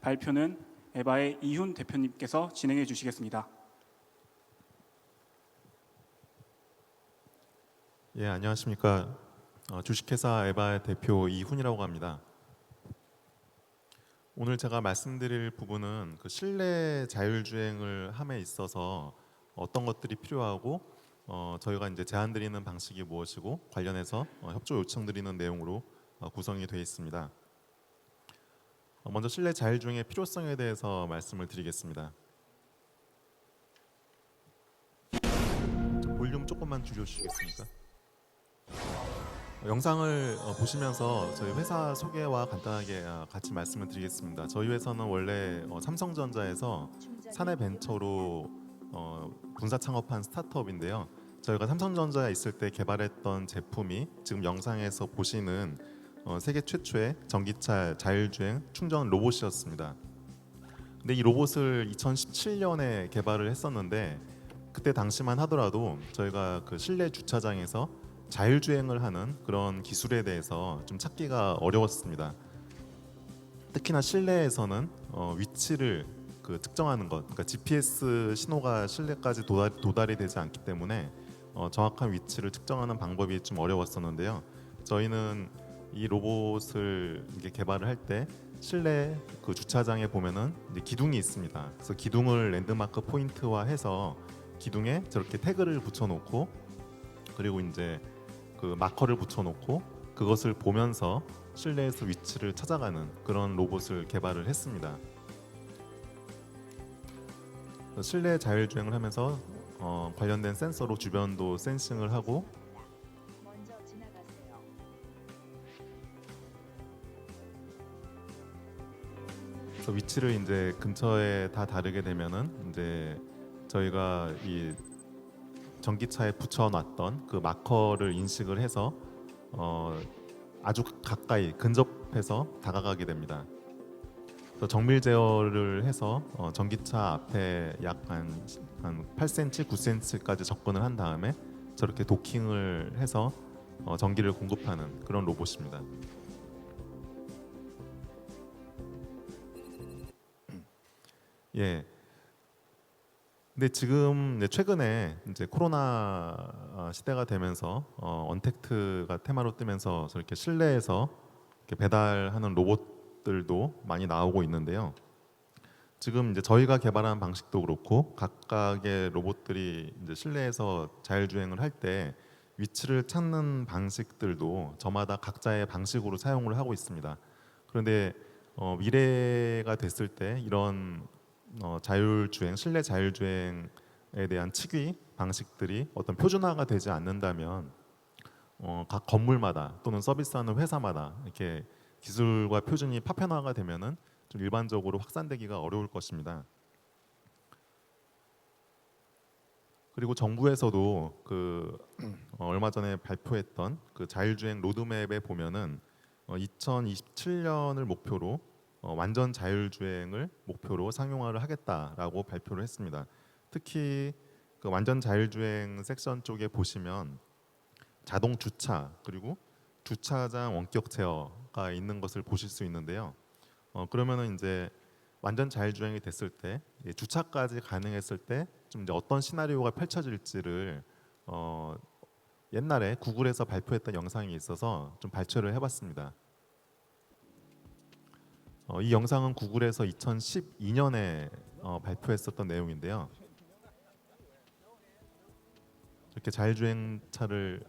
발표는 에바의 이훈 대표님께서 진행해 주시겠습니다. 예, 안녕하십니까. 주식회사 에바의 대표 이훈이라고 합니다. 오늘 제가 말씀드릴 부분은 그 실내 자율주행을 함에 있어서 어떤 것들이 필요하고 저희가 이제 제안드리는 방식이 무엇이고 관련해서 협조 요청드리는 내용으로 구성이 되어 있습니다. 먼저 실내 자율주행의 필요성에 대해서 말씀을 드리겠습니다. 볼륨 조금만 줄여주시겠습니까? 영상을 보시면서 저희 회사 소개와 간단하게 같이 말씀을 드리겠습니다. 저희 회사는 원래 삼성전자에서 사내벤처로 분사 창업한 스타트업인데요. 저희가 삼성전자에 있을 때 개발했던 제품이 지금 영상에서 보시는 세계 최초의 전기차 자율주행 충전 로봇이었습니다. 근데 이 로봇을 2017년에 개발을 했었는데, 그때 당시만 하더라도 저희가 그 실내 주차장에서 자율주행을 하는 그런 기술에 대해서 좀 찾기가 어려웠습니다. 특히나 실내에서는 위치를 그 측정하는 것, 그러니까 GPS 신호가 실내까지 도달이 되지 않기 때문에 정확한 위치를 측정하는 방법이 좀 어려웠었는데요. 저희는 이 로봇을 이게 개발을 할 때 실내 그 주차장에 보면은 이제 기둥이 있습니다. 그래서 기둥을 랜드마크 포인트화해서 기둥에 저렇게 태그를 붙여놓고, 그리고 이제 그 마커를 붙여놓고 그것을 보면서 실내에서 위치를 찾아가는 그런 로봇을 개발을 했습니다. 실내 자율주행을 하면서 관련된 센서로 주변도 센싱을 하고, 그래서 위치를 이제 근처에 다 다르게 되면은 이제 저희가 이 전기차에 붙여놨던 그 마커를 인식을 해서 아주 가까이 근접해서 다가가게 됩니다. 그래서 정밀 제어를 해서 전기차 앞에 약 한 8cm, 9cm까지 접근을 한 다음에 저렇게 도킹을 해서 전기를 공급하는 그런 로봇입니다. 예. 근데 지금 이제 최근에 이제 코로나 시대가 되면서 언택트가 테마로 뜨면서 저렇게 실내에서 이렇게 배달하는 로봇들도 많이 나오고 있는데요. 지금 이제 저희가 개발한 방식도 그렇고 각각의 로봇들이 이제 실내에서 자율주행을 할 때 위치를 찾는 방식들도 저마다 각자의 방식으로 사용을 하고 있습니다. 그런데 미래가 됐을 때 이런 자율주행, 실내 자율주행에 대한 측위 방식들이 어떤 표준화가 되지 않는다면 각 건물마다 또는 서비스하는 회사마다 이렇게 기술과 표준이 파편화가 되면은 좀 일반적으로 확산되기가 어려울 것입니다. 그리고 정부에서도 얼마 전에 발표했던 그 자율주행 로드맵에 보면은 2027년을 목표로 완전 자율주행을 목표로 상용화를 하겠다라고 발표를 했습니다. 특히 그 완전 자율주행 섹션 쪽에 보시면 자동 주차 그리고 주차장 원격 제어가 있는 것을 보실 수 있는데요. 그러면은 이제 완전 자율주행이 됐을 때 주차까지 가능했을 때 좀 이제 어떤 시나리오가 펼쳐질지를 옛날에 구글에서 발표했던 영상이 있어서 좀 발췌를 해봤습니다. 이 영상은 구글에서 2012년에 발표했었던 내용인데요. 이렇게 자율주행 차를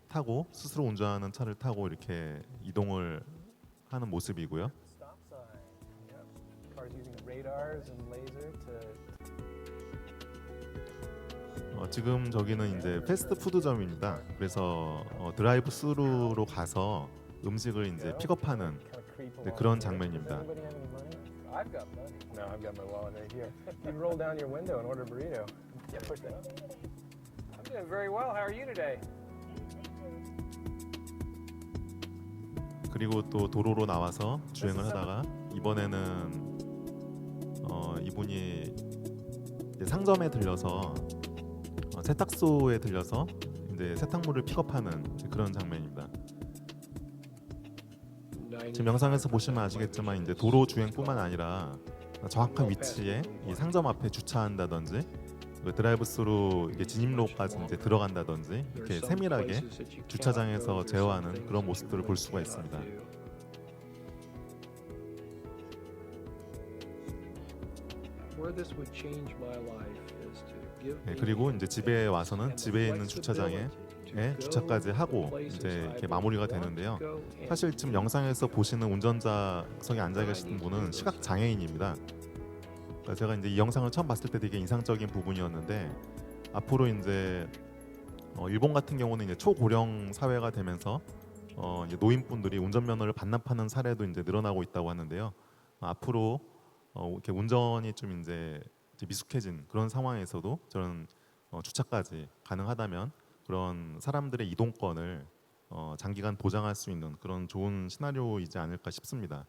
타고 스스로 운전하는 차를 타고 이렇게 이동을 하는 모습이고요. 지금 저기는 이제 패스트푸드점입니다. 그래서 드라이브 스루로 가서 음식을 이제 픽업하는 그런 장면입니다. I've got money. No, I've got my wallet right here. You roll down your window and order a burrito. Yeah, push that. I'm doing very well. How are you today? 그리고 또 도로로 나와서 주행을 하다가 이번에는 이분이 이제 상점에 들려서 세탁소에 들려서 이제 세탁물을 픽업하는 그런 장면입니다. 지금 영상에서 보시면 아시겠지만 이제 도로 주행뿐만 아니라 정확한 위치에 이 상점 앞에 주차한다든지 드라이브스루 진입로까지 이제 들어간다든지 이렇게 세밀하게 주차장에서 제어하는 그런 모습들을 볼 수가 있습니다. 네, 그리고 이제 집에 와서는 집에 있는 주차장에 주차까지 하고 이제 이렇게 마무리가 되는데요. 사실 지금 영상에서 보시는 운전자석에 앉아 계신 분은 시각 장애인입니다. 그러니까 제가 이제 이 영상을 처음 봤을 때 되게 인상적인 부분이었는데 앞으로 이제 일본 같은 경우는 이제 초고령 사회가 되면서 이제 노인분들이 운전면허를 반납하는 사례도 이제 늘어나고 있다고 하는데요. 앞으로 이렇게 운전이 좀 이제 미숙해진 그런 상황에서도 저는 주차까지 가능하다면 그런 사람들의 이동권을 장기간 보장할 수 있는 그런 좋은 시나리오이지 않을까 싶습니다.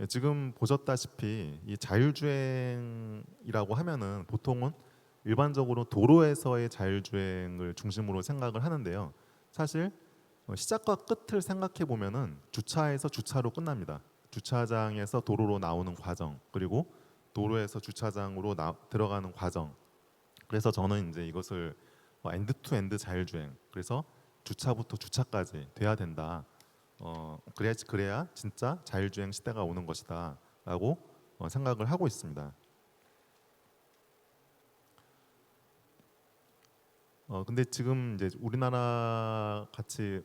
지금 보셨다시피 이 자율주행이라고 하면은 보통은 일반적으로 도로에서의 자율주행을 중심으로 생각을 하는데요. 사실 시작과 끝을 생각해 보면은 주차에서 주차로 끝납니다. 주차장에서 도로로 나오는 과정 그리고 도로에서 주차장으로 들어가는 과정. 그래서 저는 이제 이것을 엔드 투 엔드 자율주행. 그래서 주차부터 주차까지 돼야 된다. 그래야 진짜 자율주행 시대가 오는 것이다라고 생각을 하고 있습니다. 근데 지금 이제 우리나라 같은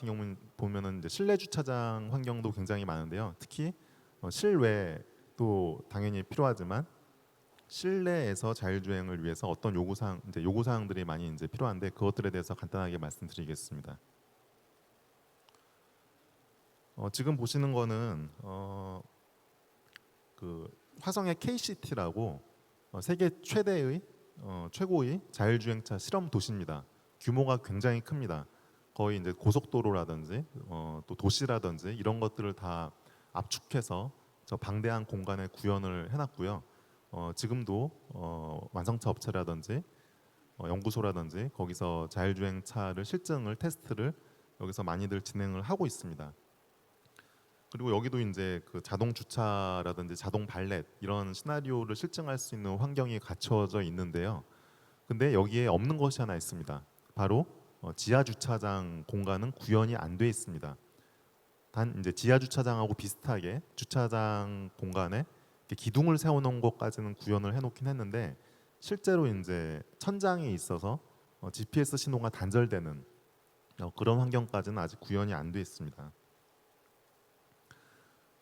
경우는 보면은 이제 실내 주차장 환경도 굉장히 많은데요. 특히 실외도 당연히 필요하지만 실내에서 자율주행을 위해서 어떤 요구사항들이 많이 이제 필요한데 그것들에 대해서 간단하게 말씀드리겠습니다. 지금 보시는 거는 그 화성의 KCT라고 세계 최고의 자율주행차 실험 도시입니다. 규모가 굉장히 큽니다. 거의 이제 고속도로라든지 또 도시라든지 이런 것들을 다 압축해서 저 방대한 공간에 구현을 해놨고요. 지금도 완성차 업체라든지 연구소라든지 거기서 자율주행차를 테스트를 여기서 많이들 진행을 하고 있습니다. 그리고 여기도 이제 그 자동 주차라든지 자동 발렛 이런 시나리오를 실증할 수 있는 환경이 갖춰져 있는데요. 근데 여기에 없는 것이 하나 있습니다. 바로 지하 주차장 공간은 구현이 안 돼 있습니다. 단 이제 지하 주차장하고 비슷하게 주차장 공간에 이렇게 기둥을 세워놓은 것까지는 구현을 해놓긴 했는데 실제로 이제 천장에 있어서 GPS 신호가 단절되는 그런 환경까지는 아직 구현이 안 돼 있습니다.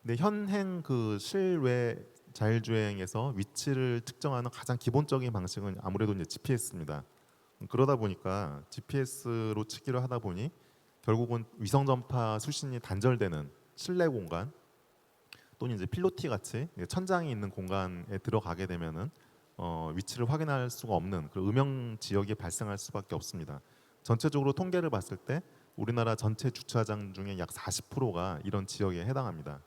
근데 현행 그 실외 자율주행에서 위치를 측정하는 가장 기본적인 방식은 아무래도 이제 GPS입니다. 그러다 보니까 GPS로 치기를 하다 보니 결국은 위성 전파 수신이 단절되는 실내 공간 또는 이제 필로티 같이 천장이 있는 공간에 들어가게 되면은 위치를 확인할 수가 없는 그 음영 지역이 발생할 수밖에 없습니다. 전체적으로 통계를 봤을 때 우리나라 전체 주차장 중에 약 40%가 이런 지역에 해당합니다.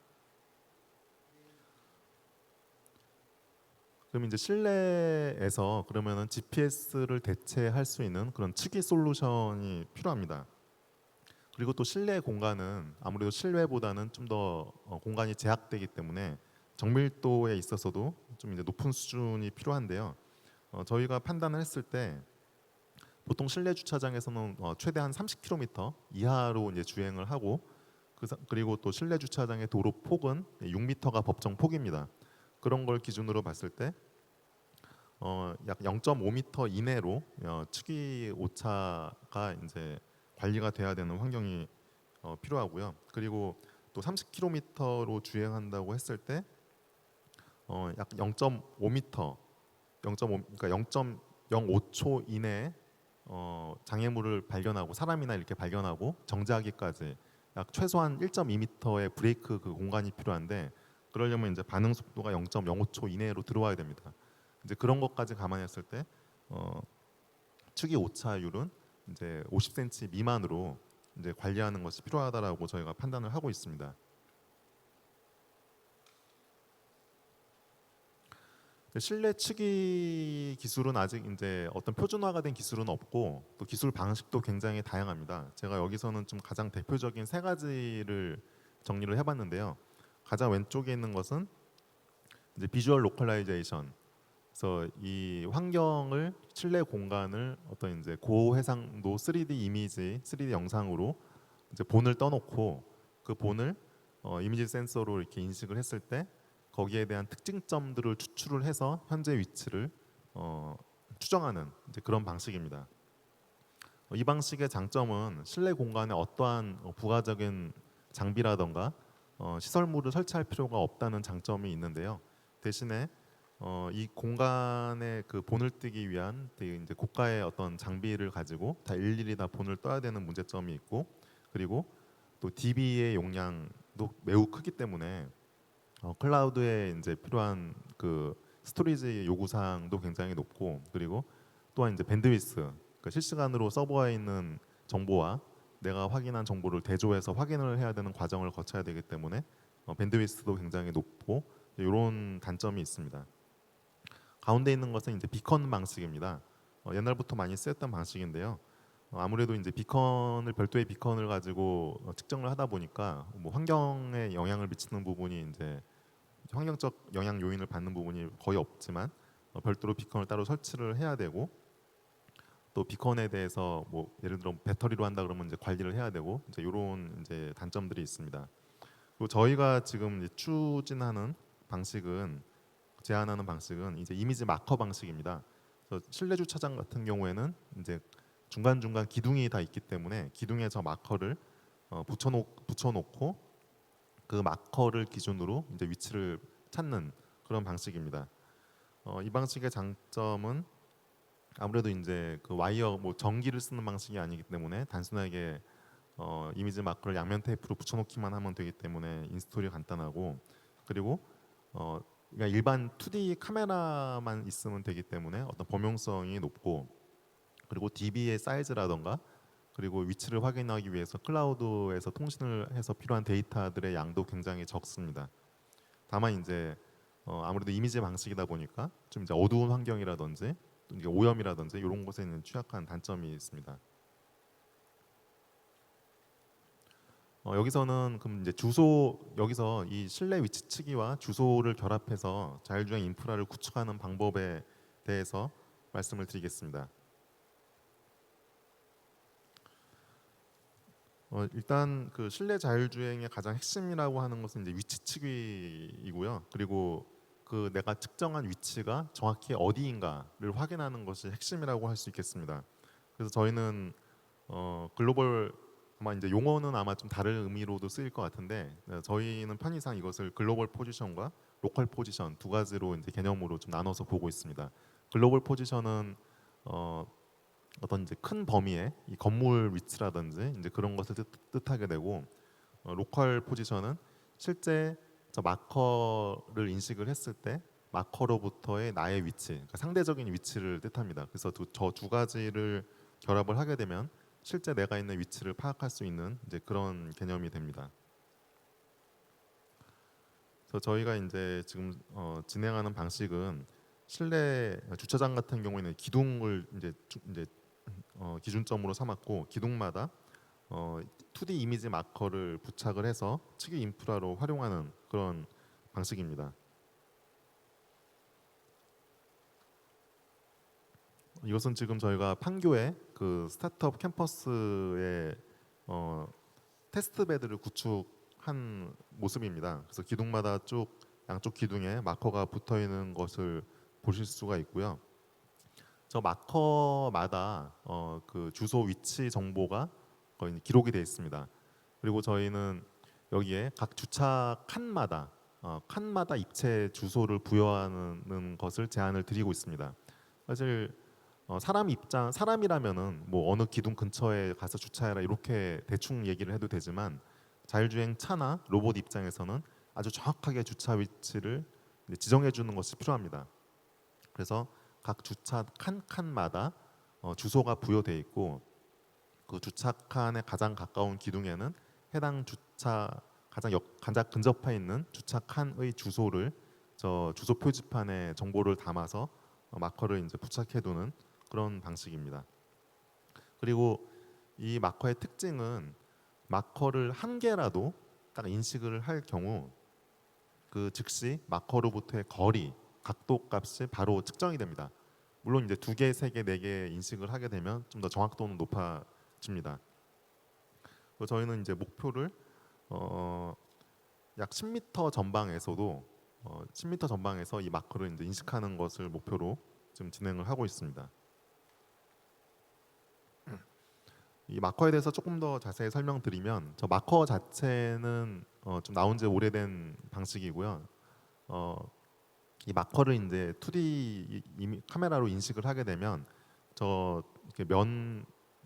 그럼 이제 실내에서 그러면은 GPS를 대체할 수 있는 그런 측이 솔루션이 필요합니다. 그리고 또 실내 공간은 아무래도 실외보다는 좀 더 공간이 제약되기 때문에 정밀도에 있어서도 좀 이제 높은 수준이 필요한데요. 저희가 판단을 했을 때 보통 실내 주차장에서는 최대한 30km 이하로 이제 주행을 하고 그리고 또 실내 주차장의 도로 폭은 6m가 법정 폭입니다. 그런 걸 기준으로 봤을 때 약 0.5m 이내로 측이 오차가 이제 관리가 돼야 되는 환경이 필요하고요. 그리고 또 30km로 주행한다고 했을 때 약 0.5m, 그러니까 0.05초 이내에 장애물을 발견하고 사람이나 이렇게 발견하고 정지하기까지 약 최소한 1.2m의 브레이크 그 공간이 필요한데 그러려면 이제 반응 속도가 0.05초 이내로 들어와야 됩니다. 이제 그런 것까지 감안했을 때 측이 오차율은 이제 50cm 미만으로 이제 관리하는 것이 필요하다라고 저희가 판단을 하고 있습니다. 실내 측이 기술은 아직 이제 어떤 표준화가 된 기술은 없고 또 기술 방식도 굉장히 다양합니다. 제가 여기서는 좀 가장 대표적인 세 가지를 정리를 해봤는데요. 가장 왼쪽에 있는 것은 이제 비주얼 로컬라이제이션. 그래서 이 환경을 실내 공간을 어떤 이제 고해상도 3D 이미지, 3D 영상으로 이제 본을 떠놓고 그 본을 이미지 센서로 이렇게 인식을 했을 때 거기에 대한 특징점들을 추출을 해서 현재 위치를 추정하는 이제 그런 방식입니다. 이 방식의 장점은 실내 공간에 어떠한 부가적인 장비라던가 시설물을 설치할 필요가 없다는 장점이 있는데요. 대신에 이 공간에 그 본을 뜨기 위한 되게 이제 고가의 어떤 장비를 가지고 다 일일이 다 본을 떠야 되는 문제점이 있고 그리고 또 DB의 용량도 매우 크기 때문에 클라우드에 이제 필요한 그 스토리지 요구 사항도 굉장히 높고 그리고 또한 이제 밴드위스 그러니까 실시간으로 서버에 있는 정보와 내가 확인한 정보를 대조해서 확인을 해야 되는 과정을 거쳐야 되기 때문에 밴드위스도 굉장히 높고 이런 단점이 있습니다. 가운데 있는 것은 이제 비컨 방식입니다. 옛날부터 많이 쓰였던 방식인데요. 아무래도 이제 비컨을 별도의 비컨을 가지고 측정을 하다 보니까 뭐 환경에 영향을 미치는 부분이 이제 환경적 영향 요인을 받는 부분이 거의 없지만 별도로 비컨을 따로 설치를 해야 되고 또 비컨에 대해서 뭐 예를 들어 배터리로 한다 그러면 이제 관리를 해야 되고 이제 이런 이제 단점들이 있습니다. 그리고 저희가 지금 이제 추진하는 방식은 제안하는 방식은 이제 이미지 마커 방식입니다. 그래서 실내 주차장 같은 경우에는 이제 중간 기둥이 다 있기 때문에 기둥에 저 마커를 붙여놓고 그 마커를 기준으로 이제 위치를 찾는 그런 방식입니다. 이 방식의 장점은 아무래도 이제 그 와이어 뭐 전기를 쓰는 방식이 아니기 때문에 단순하게 이미지 마커를 양면 테이프로 붙여놓기만 하면 되기 때문에 인스톨이 간단하고 그리고 그러니까 일반 2D 카메라만 있으면 되기 때문에 어떤 범용성이 높고 그리고 DB의 사이즈라던가 그리고 위치를 확인하기 위해서 클라우드에서 통신을 해서 필요한 데이터들의 양도 굉장히 적습니다. 다만 이제 아무래도 이미지 방식이다 보니까 좀 이제 어두운 환경이라든지 또 이제 오염이라든지 이런 것에는 취약한 단점이 있습니다. 여기서는 그럼 이제 여기서 이 실내 위치치기와 주소를 결합해서 자율주행 인프라를 구축하는 방법에 대해서 말씀을 드리겠습니다. 일단 그 실내 자율주행의 가장 핵심이라고 하는 것은 이제 위치치기이고요. 그리고 그 내가 측정한 위치가 정확히 어디인가를 확인하는 것이 핵심이라고 할 수 있겠습니다. 그래서 저희는 글로벌 아마 이제 용어는 아마 좀 다른 의미로도 쓰일 것 같은데 저희는 편의상 이것을 글로벌 포지션과 로컬 포지션 두 가지로 이제 개념으로 좀 나눠서 보고 있습니다. 글로벌 포지션은 어떤 이제 큰 범위의 이 건물 위치라든지 이제 그런 것을 뜻하게 되고 로컬 포지션은 실제 저 마커를 인식을 했을 때 마커로부터의 나의 위치, 그러니까 상대적인 위치를 뜻합니다. 그래서 저 두 가지를 결합을 하게 되면 실제 내가 있는 위치를 파악할 수 있는 이제 그런 개념이 됩니다. 그래서 저희가 이제 지금 진행하는 방식은 실내 주차장 같은 경우에는 기둥을 이제 기준점으로 삼았고 기둥마다 2D 이미지 마커를 부착을 해서 측유 인프라로 활용하는 그런 방식입니다. 이것은 지금 저희가 판교의 그 스타트업 캠퍼스에 테스트 베드를 구축한 모습입니다. 그래서 기둥마다 쭉 양쪽 기둥에 마커가 붙어 있는 것을 보실 수가 있고요. 저 마커마다 그 주소 위치 정보가 거의 기록이 되어 있습니다. 그리고 저희는 여기에 각 주차 칸마다 입체 주소를 부여하는 것을 제안을 드리고 있습니다. 사실 사람이라면은 뭐 어느 기둥 근처에 가서 주차해라 이렇게 대충 얘기를 해도 되지만 자율주행 차나 로봇 입장에서는 아주 정확하게 주차 위치를 지정해 주는 것이 필요합니다. 그래서 각 주차 칸마다 주소가 부여되어 있고 그 주차 칸에 가장 가까운 기둥에는 해당 주차 가장 근접해 있는 주차 칸의 주소를 저 주소 표지판에 정보를 담아서 마커를 이제 부착해두는 그런 방식입니다. 그리고 이 마커의 특징은 마커를 한 개라도 딱 인식을 할 경우 그 즉시 마커로부터의 거리, 각도 값이 바로 측정이 됩니다. 물론 이제 2개, 3개, 4개 인식을 하게 되면 좀 더 정확도는 높아집니다. 그리고 저희는 이제 목표를 약 10m 전방에서도 10m 전방에서 이 마커를 이제 인식하는 것을 목표로 지금 진행을 하고 있습니다. 이 마커에 대해서 조금 더 자세히 설명드리면 저 마커 자체는 좀 나온 지 오래된 방식이고요. 이 마커를 이제 2D 카메라로 인식을 하게 되면 저 이렇게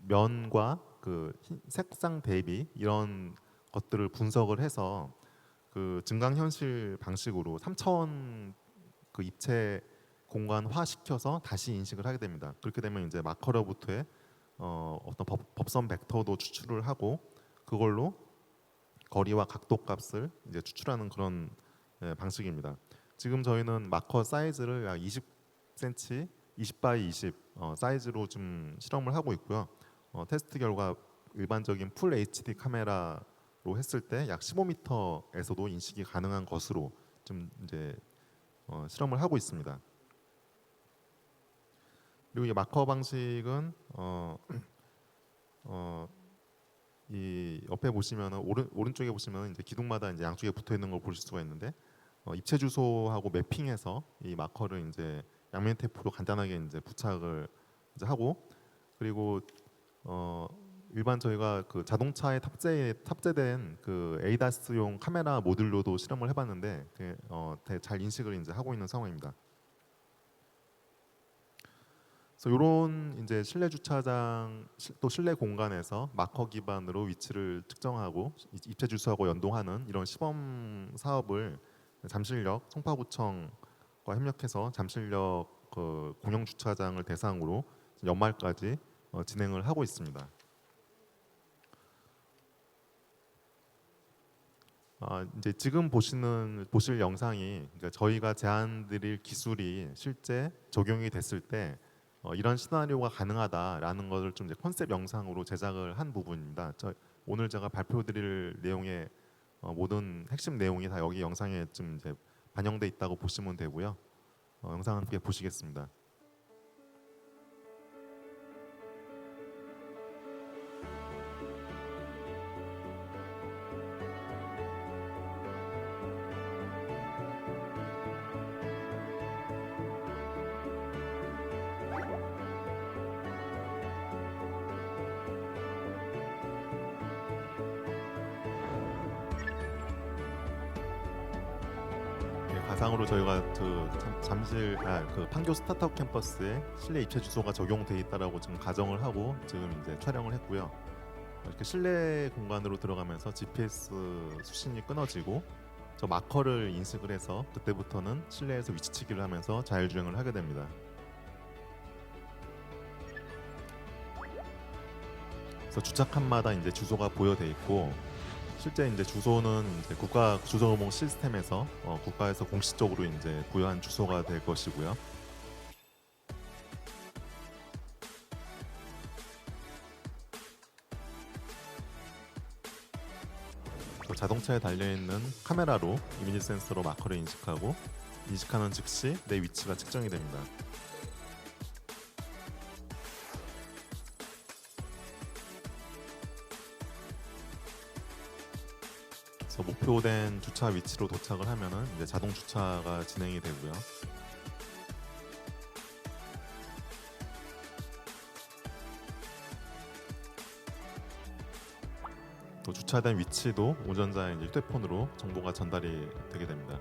면과 그 색상 대비 이런 것들을 분석을 해서 그 증강현실 방식으로 3차원 그 입체 공간화 시켜서 다시 인식을 하게 됩니다. 그렇게 되면 이제 마커로부터의 어떤 법선 벡터도 추출을 하고 그걸로 거리와 각도 값을 이제 추출하는 그런 방식입니다. 지금 저희는 마커 사이즈를 약 20cm, 20x20 사이즈로 좀 실험을 하고 있고요. 테스트 결과 일반적인 풀 HD 카메라로 했을 때 약 15m에서도 인식이 가능한 것으로 좀 이제 실험을 하고 있습니다. 그리고 이 마커 방식은 이 옆에 보시면은 오른쪽에 보시면 이제 기둥마다 이제 양쪽에 붙어 있는 걸 보실 수가 있는데 입체 주소하고 매핑해서 이 마커를 이제 양면 테이프로 간단하게 이제 부착을 이제 하고 그리고 일반 저희가 그 자동차에 탑재된 그 ADAS용 카메라 모듈로도 실험을 해봤는데 되게 잘 인식을 이제 하고 있는 상황입니다. 그래서 이런 이제 실내 주차장 또 실내 공간에서 마커 기반으로 위치를 측정하고 입체 주소하고 연동하는 이런 시범 사업을 잠실역 송파구청과 협력해서 잠실역 그 공영 주차장을 대상으로 연말까지 진행을 하고 있습니다. 이제 지금 보실 영상이 그러니까 저희가 제안드릴 기술이 실제 적용이 됐을 때 이런 시나리오가 가능하다라는 것을 좀 이제 컨셉 영상으로 제작을 한 부분입니다. 오늘 제가 발표드릴 내용의 모든 핵심 내용이 다 여기 영상에 좀 이제 반영돼 있다고 보시면 되고요. 영상 함께 보시겠습니다. 가상으로 저희가 그 판교 스타트업 캠퍼스에 실내 입체 주소가 적용돼 있다라고 지금 가정을 하고 지금 이제 촬영을 했고요. 이렇게 실내 공간으로 들어가면서 GPS 수신이 끊어지고 저 마커를 인식을 해서 그때부터는 실내에서 위치치기를 하면서 자율주행을 하게 됩니다. 그래서 주차칸마다 이제 주소가 보여돼 있고, 실제 이제 주소는 이제 국가 주소로봉 시스템에서 국가에서 공식적으로 이제 부여한 주소가 될 것이고요. 또 자동차에 달려 있는 카메라로 이미지 센서로 마커를 인식하고 인식하는 즉시 내 위치가 측정이 됩니다. 목표된 주차 위치로 도착을 하면은 이제 자동 주차가 진행이 되고요. 또 주차된 위치도 운전자의 이제 휴대폰으로 정보가 전달이 되게 됩니다.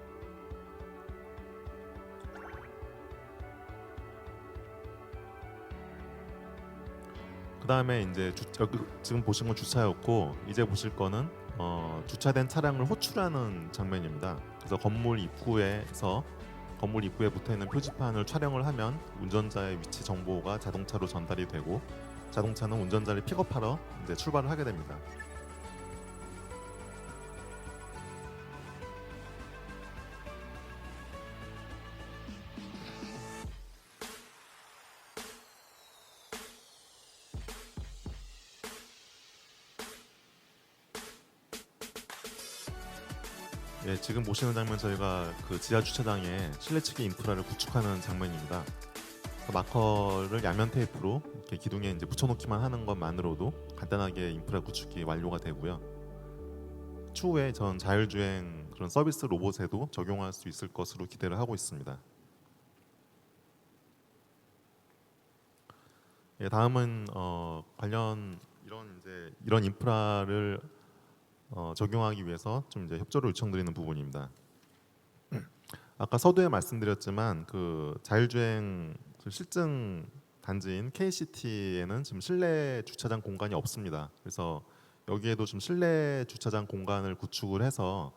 그 다음에 이제 지금 보신 건 주차였고, 이제 보실 거는 주차된 차량을 호출하는 장면입니다. 그래서 건물 입구에 붙어 있는 표지판을 촬영을 하면 운전자의 위치 정보가 자동차로 전달이 되고, 자동차는 운전자를 픽업하러 이제 출발을 하게 됩니다. 예, 지금 보시는 장면 저희가 그 지하 주차장에 실내 측의 인프라를 구축하는 장면입니다. 마커를 야면 테이프로 이렇게 기둥에 이제 붙여놓기만 하는 것만으로도 간단하게 인프라 구축이 완료가 되고요. 추후에 전 자율주행 그런 서비스 로봇에도 적용할 수 있을 것으로 기대를 하고 있습니다. 예, 다음은 관련 이런 인프라를 적용하기 위해서 좀 이제 협조를 요청드리는 부분입니다. 아까 서두에 말씀드렸지만 그 자율주행 실증 단지인 K시티에는 지금 실내 주차장 공간이 없습니다. 그래서 여기에도 좀 실내 주차장 공간을 구축을 해서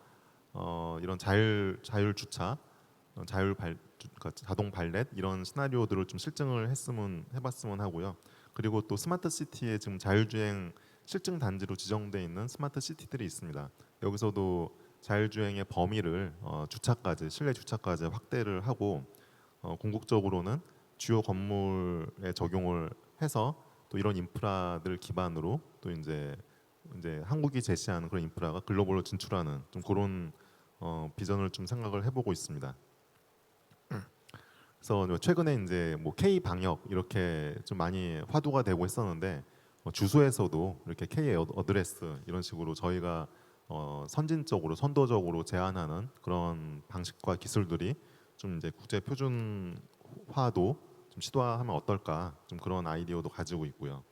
이런 자율 주차, 자동 발렛 이런 시나리오들을 좀 실증을 해봤으면 하고요. 그리고 또 스마트 시티에 지금 자율주행 실증 단지로 지정돼 있는 스마트 시티들이 있습니다. 여기서도 자율주행의 범위를 실내 주차까지 확대를 하고 궁극적으로는 주요 건물에 적용을 해서 또 이런 인프라들 기반으로 또 이제 한국이 제시하는 그런 인프라가 글로벌로 진출하는 좀 그런 비전을 좀 생각을 해보고 있습니다. 그래서 최근에 이제 뭐 K 방역 이렇게 좀 많이 화두가 되고 있었는데, 주소에서도 이렇게 K 어드레스 이런 식으로 저희가 선도적으로 제안하는 그런 방식과 기술들이 좀 이제 국제 표준화도 좀 시도하면 어떨까, 좀 그런 아이디어도 가지고 있고요.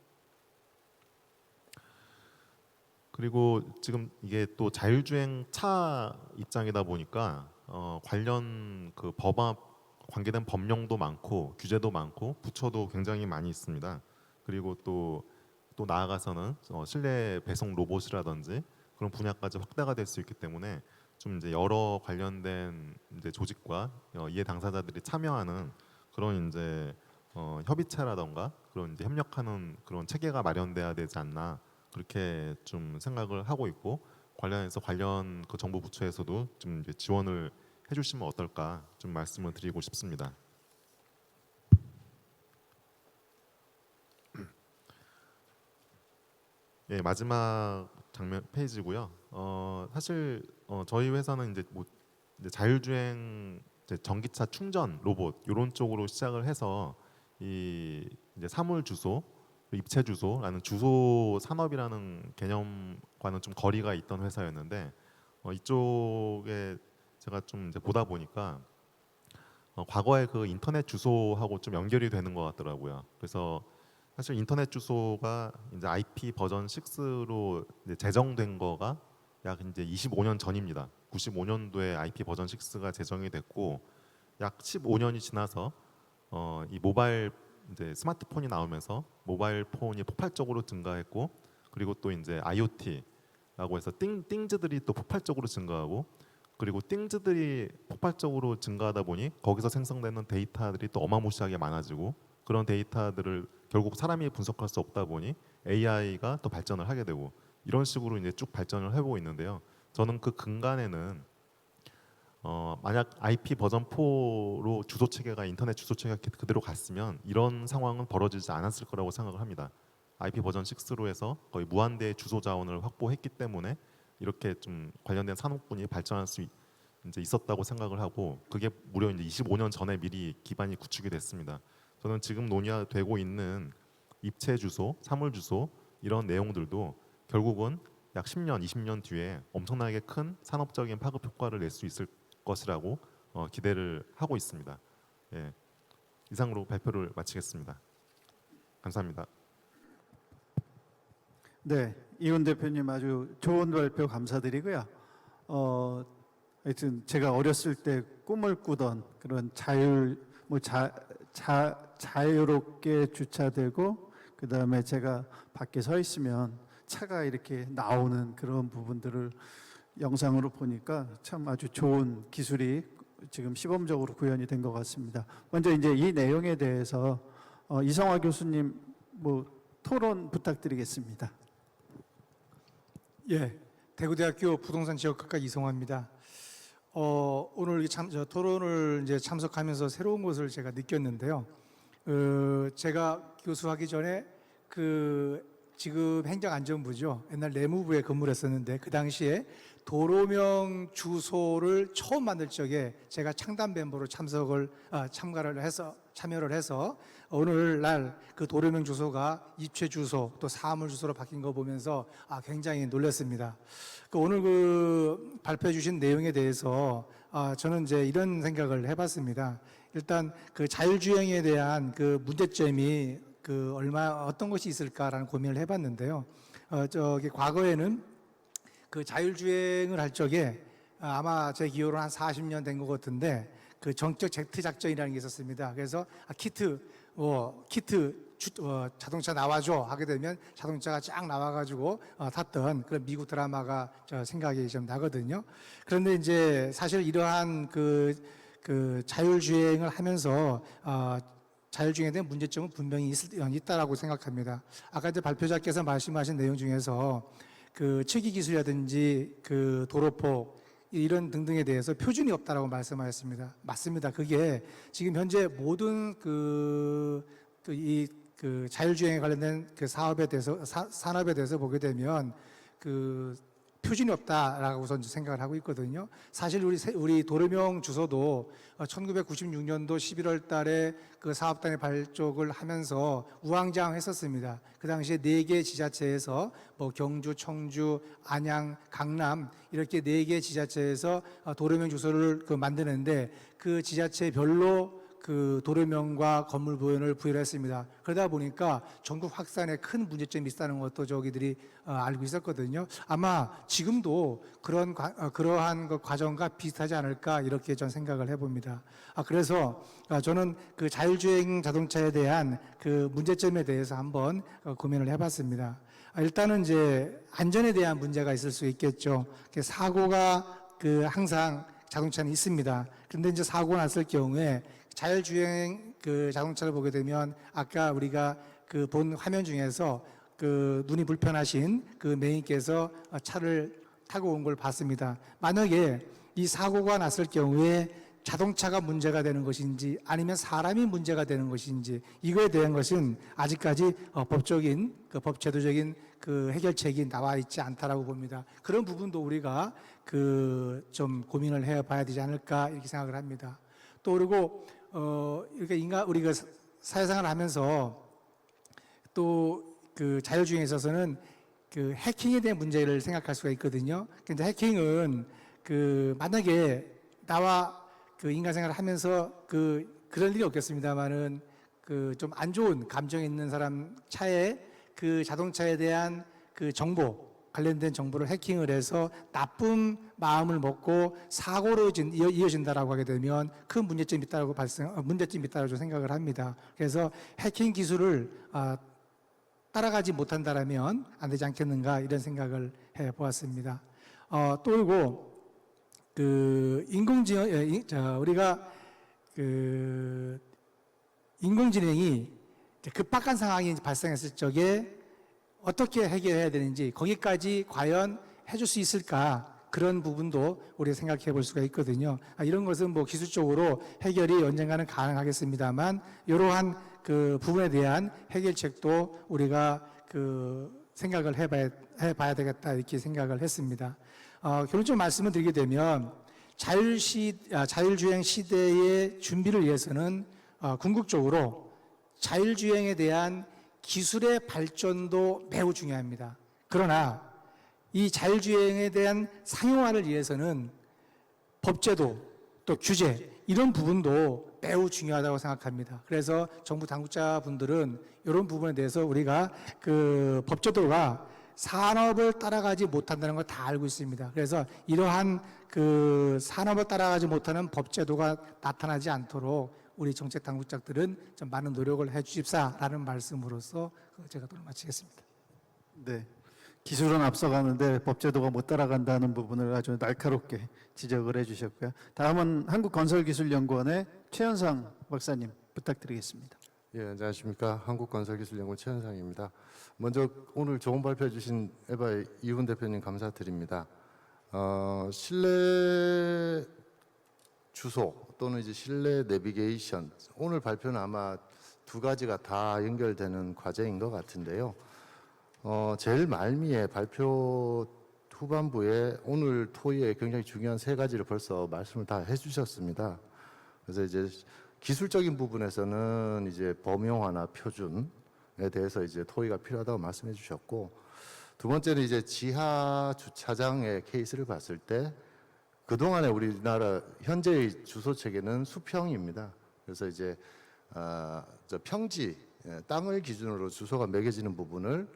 그리고 지금 이게 또 자율주행 차 입장이다 보니까 관련 그 관계된 법령도 많고 규제도 많고 부처도 굉장히 많이 있습니다. 그리고 또 나아가서는 실내 배송 로봇이라든지 그런 분야까지 확대가 될 수 있기 때문에 좀 이제 여러 관련된 이제 조직과 이해 당사자들이 참여하는 그런 이제 협의체라던가 그런 이제 협력하는 그런 체계가 마련돼야 되지 않나, 그렇게 좀 생각을 하고 있고, 관련해서 관련 그 정부 부처에서도 좀 이제 지원을 해주시면 어떨까 좀 말씀을 드리고 싶습니다. 예, 마지막 장면 페이지고요. 사실 저희 회사는 이제 자율주행 이제 전기차 충전 로봇 이런 쪽으로 시작을 해서 이 이제 사물 주소, 입체 주소라는 주소 산업이라는 개념과는 좀 거리가 있던 회사였는데 이쪽에 제가 좀 이제 보다 보니까 과거에 그 인터넷 주소하고 좀 연결이 되는 것 같더라고요. 그래서 사실 인터넷 주소가 이제 IP 버전 6로 이제 제정된 거가 약 이제 25년 전입니다. 95년도에 IP 버전 6가 제정이 됐고 약 15년이 지나서 이 모바일 이제 스마트폰이 나오면서 모바일 폰이 폭발적으로 증가했고 그리고 또 이제 IoT라고 해서 띵즈들이 또 폭발적으로 증가하고 그리고 띵즈들이 폭발적으로 증가하다 보니 거기서 생성되는 데이터들이 또 어마무시하게 많아지고 그런 데이터들을 결국 사람이 분석할 수 없다 보니 AI가 또 발전을 하게 되고 이런 식으로 이제 쭉 발전을 해보고 있는데요. 저는 그 근간에는 만약 IP 버전 4로 주소 체계가 인터넷 주소 체계가 그대로 갔으면 이런 상황은 벌어지지 않았을 거라고 생각을 합니다. IP 버전 6로 해서 거의 무한대의 주소 자원을 확보했기 때문에 이렇게 좀 관련된 산업군이 발전할 수 이제 있었다고 생각을 하고 그게 무려 이제 25년 전에 미리 기반이 구축이 됐습니다. 저는 지금 논의되고 있는 입체 주소, 사물 주소 이런 내용들도 결국은 약 10년, 20년 뒤에 엄청나게 큰 산업적인 파급 효과를 낼 수 있을 것이라고 기대를 하고 있습니다. 예, 이상으로 발표를 마치겠습니다. 감사합니다. 네, 이훈 대표님 아주 좋은 발표 감사드리고요. 하여튼 제가 어렸을 때 꿈을 꾸던 그런 자유롭게 주차되고 그 다음에 제가 밖에 서 있으면 차가 이렇게 나오는 그런 부분들을 영상으로 보니까 참 아주 좋은 기술이 지금 시범적으로 구현이 된 것 같습니다. 먼저 이제 이 내용에 대해서 이성화 교수님 토론 부탁드리겠습니다. 예, 대구대학교 부동산 지역학과 이성화입니다. 오늘 저 토론을 이제 참석하면서 새로운 것을 제가 느꼈는데요. 제가 교수하기 전에 지금 행정안전부죠. 옛날 내무부에 근무를 했었는데 그 당시에 도로명 주소를 처음 만들 적에 제가 창단 멤버로 참여를 해서 오늘날 그 도로명 주소가 입체 주소 또 사물 주소로 바뀐 거 보면서 굉장히 놀랐습니다. 오늘 그 발표해 주신 내용에 대해서 저는 이제 이런 생각을 해봤습니다. 일단 그 자율주행에 대한 그 문제점이 어떤 것이 있을까라는 고민을 해봤는데요. 과거에는 그 자율주행을 할 적에 아마 제 기호로 한 40년 된 것 같은데 그 정적 제트 작전이라는 게 있었습니다. 그래서 자동차 나와줘 하게 되면 자동차가 쫙 나와가지고 탔던 그런 미국 드라마가 생각이 좀 나거든요. 그런데 이제 사실 이러한 그 자율주행을 하면서 자율주행에 대한 문제점은 분명히 있다라고 생각합니다. 아까 이제 발표자께서 말씀하신 내용 중에서 그 측이 기술이라든지 그 도로폭 이런 등등에 대해서 표준이 없다라고 말씀하셨습니다. 맞습니다. 그게 지금 현재 모든 자율주행에 관련된 그 사업에 대해서 산업에 대해서 보게 되면 표준이 없다라고 저는 생각을 하고 있거든요. 사실 우리 도로명 주소도 1996년도 11월 달에 그 사업단이 발족을 하면서 우왕좌왕했었습니다. 그 당시에 4개 지자체에서 경주, 청주, 안양, 강남 이렇게 4개 지자체에서 도로명 주소를 만드는데 그 지자체별로 그 도로명과 건물 부연을 부여했습니다. 그러다 보니까 전국 확산에 큰 문제점이 있다는 것도 저기들이 알고 있었거든요. 아마 지금도 그러한 그 과정과 비슷하지 않을까 이렇게 전 생각을 해봅니다. 그래서 저는 그 자율주행 자동차에 대한 그 문제점에 대해서 한번 고민을 해봤습니다. 일단은 이제 안전에 대한 문제가 있을 수 있겠죠. 사고가 항상 자동차는 있습니다. 그런데 이제 사고 났을 경우에 자율주행 그 자동차를 보게 되면 아까 우리가 그 본 화면 중에서 그 눈이 불편하신 그 매인께서 차를 타고 온 걸 봤습니다. 만약에 이 사고가 났을 경우에 자동차가 문제가 되는 것인지 아니면 사람이 문제가 되는 것인지 이거에 대한 것은 아직까지 법적인 제도적인 그 해결책이 나와 있지 않다라고 봅니다. 그런 부분도 우리가 그 좀 고민을 해봐야 되지 않을까 이렇게 생각을 합니다. 또 그리고 이렇게 우리가 사회생활을 하면서 또 그 자율주행에 있어서는 그 해킹에 대한 문제를 생각할 수가 있거든요. 근데 해킹은 그 만약에 나와 그 인간 생활을 하면서 그런 일이 없겠습니다만은 그 좀 안 좋은 감정이 있는 사람 차에 그 자동차에 대한 그 정보 관련된 정보를 해킹을 해서 나쁜 마음을 먹고 사고로 이어진다라고 하게 되면 큰 문제점이 있다고 저는 생각을 합니다. 그래서 해킹 기술을 따라가지 못한다라면 안 되지 않겠는가 이런 생각을 해 보았습니다. 또 그리고 그 우리가 그 인공지능이 급박한 상황이 발생했을 적에 어떻게 해결해야 되는지 거기까지 과연 해줄 수 있을까 그런 부분도 우리가 생각해 볼 수가 있거든요. 이런 것은 뭐 기술적으로 해결이 언젠가는 가능하겠습니다만 이러한 그 부분에 대한 해결책도 우리가 그 생각을 해봐야 되겠다 이렇게 생각을 했습니다. 결론적으로 말씀을 드리게 되면 자율주행 시대의 준비를 위해서는 궁극적으로 자율주행에 대한 기술의 발전도 매우 중요합니다. 그러나 이 자율주행에 대한 상용화를 위해서는 법제도 또 규제 이런 부분도 매우 중요하다고 생각합니다. 그래서 정부 당국자분들은 이런 부분에 대해서 우리가 그 법제도가 산업을 따라가지 못한다는 걸 다 알고 있습니다. 그래서 이러한 그 산업을 따라가지 못하는 법제도가 나타나지 않도록 우리 정책 당국자들은 좀 많은 노력을 해주십사라는 말씀으로서 제가 오늘 마치겠습니다. 네, 기술은 앞서가는데 법제도가 못 따라간다는 부분을 아주 날카롭게 지적을 해주셨고요. 다음은 한국건설기술연구원의 최현상 박사님 부탁드리겠습니다. 예, 안녕하십니까. 한국건설기술연구원 최현상입니다. 먼저 오늘 좋은 발표해 주신 에바의 이훈 대표님 감사드립니다. 실내 주소 또는 이제 실내 내비게이션 오늘 발표는 아마 두 가지가 다 연결되는 과제인 것 같은데요. 제일 말미에 발표 후반부에 오늘 토의에 굉장히 중요한 세 가지를 벌써 말씀을 다 해주셨습니다. 그래서 이제 기술적인 부분에서는 이제 범용화나 표준에 대해서 이제 토의가 필요하다고 말씀해 주셨고, 두 번째는 이제 지하 주차장의 케이스를 봤을 때 그동안에 우리나라 현재의 주소 체계는 수평입니다. 그래서 이제 저 평지 땅을 기준으로 주소가 매겨지는 부분을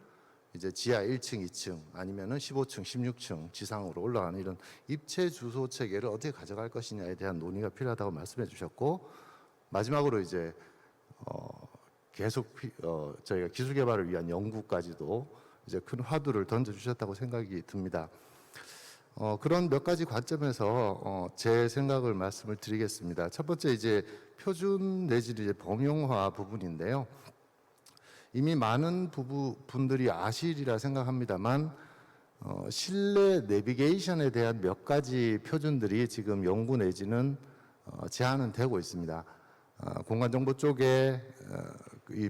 이제 지하 1층, 2층 아니면은 15층, 16층 지상으로 올라가는 이런 입체 주소 체계를 어떻게 가져갈 것이냐에 대한 논의가 필요하다고 말씀해 주셨고, 마지막으로 이제 계속 저희가 기술 개발을 위한 연구까지도 이제 큰 화두를 던져 주셨다고 생각이 듭니다. 그런 몇 가지 관점에서 제 생각을 말씀을 드리겠습니다. 첫 번째 이제 표준 내지 이제 범용화 부분인데요. 이미 많은 분들이 아시리라 생각합니다만 실내 내비게이션에 대한 몇 가지 표준들이 지금 연구 내지는 제안은 되고 있습니다. 공간정보 쪽에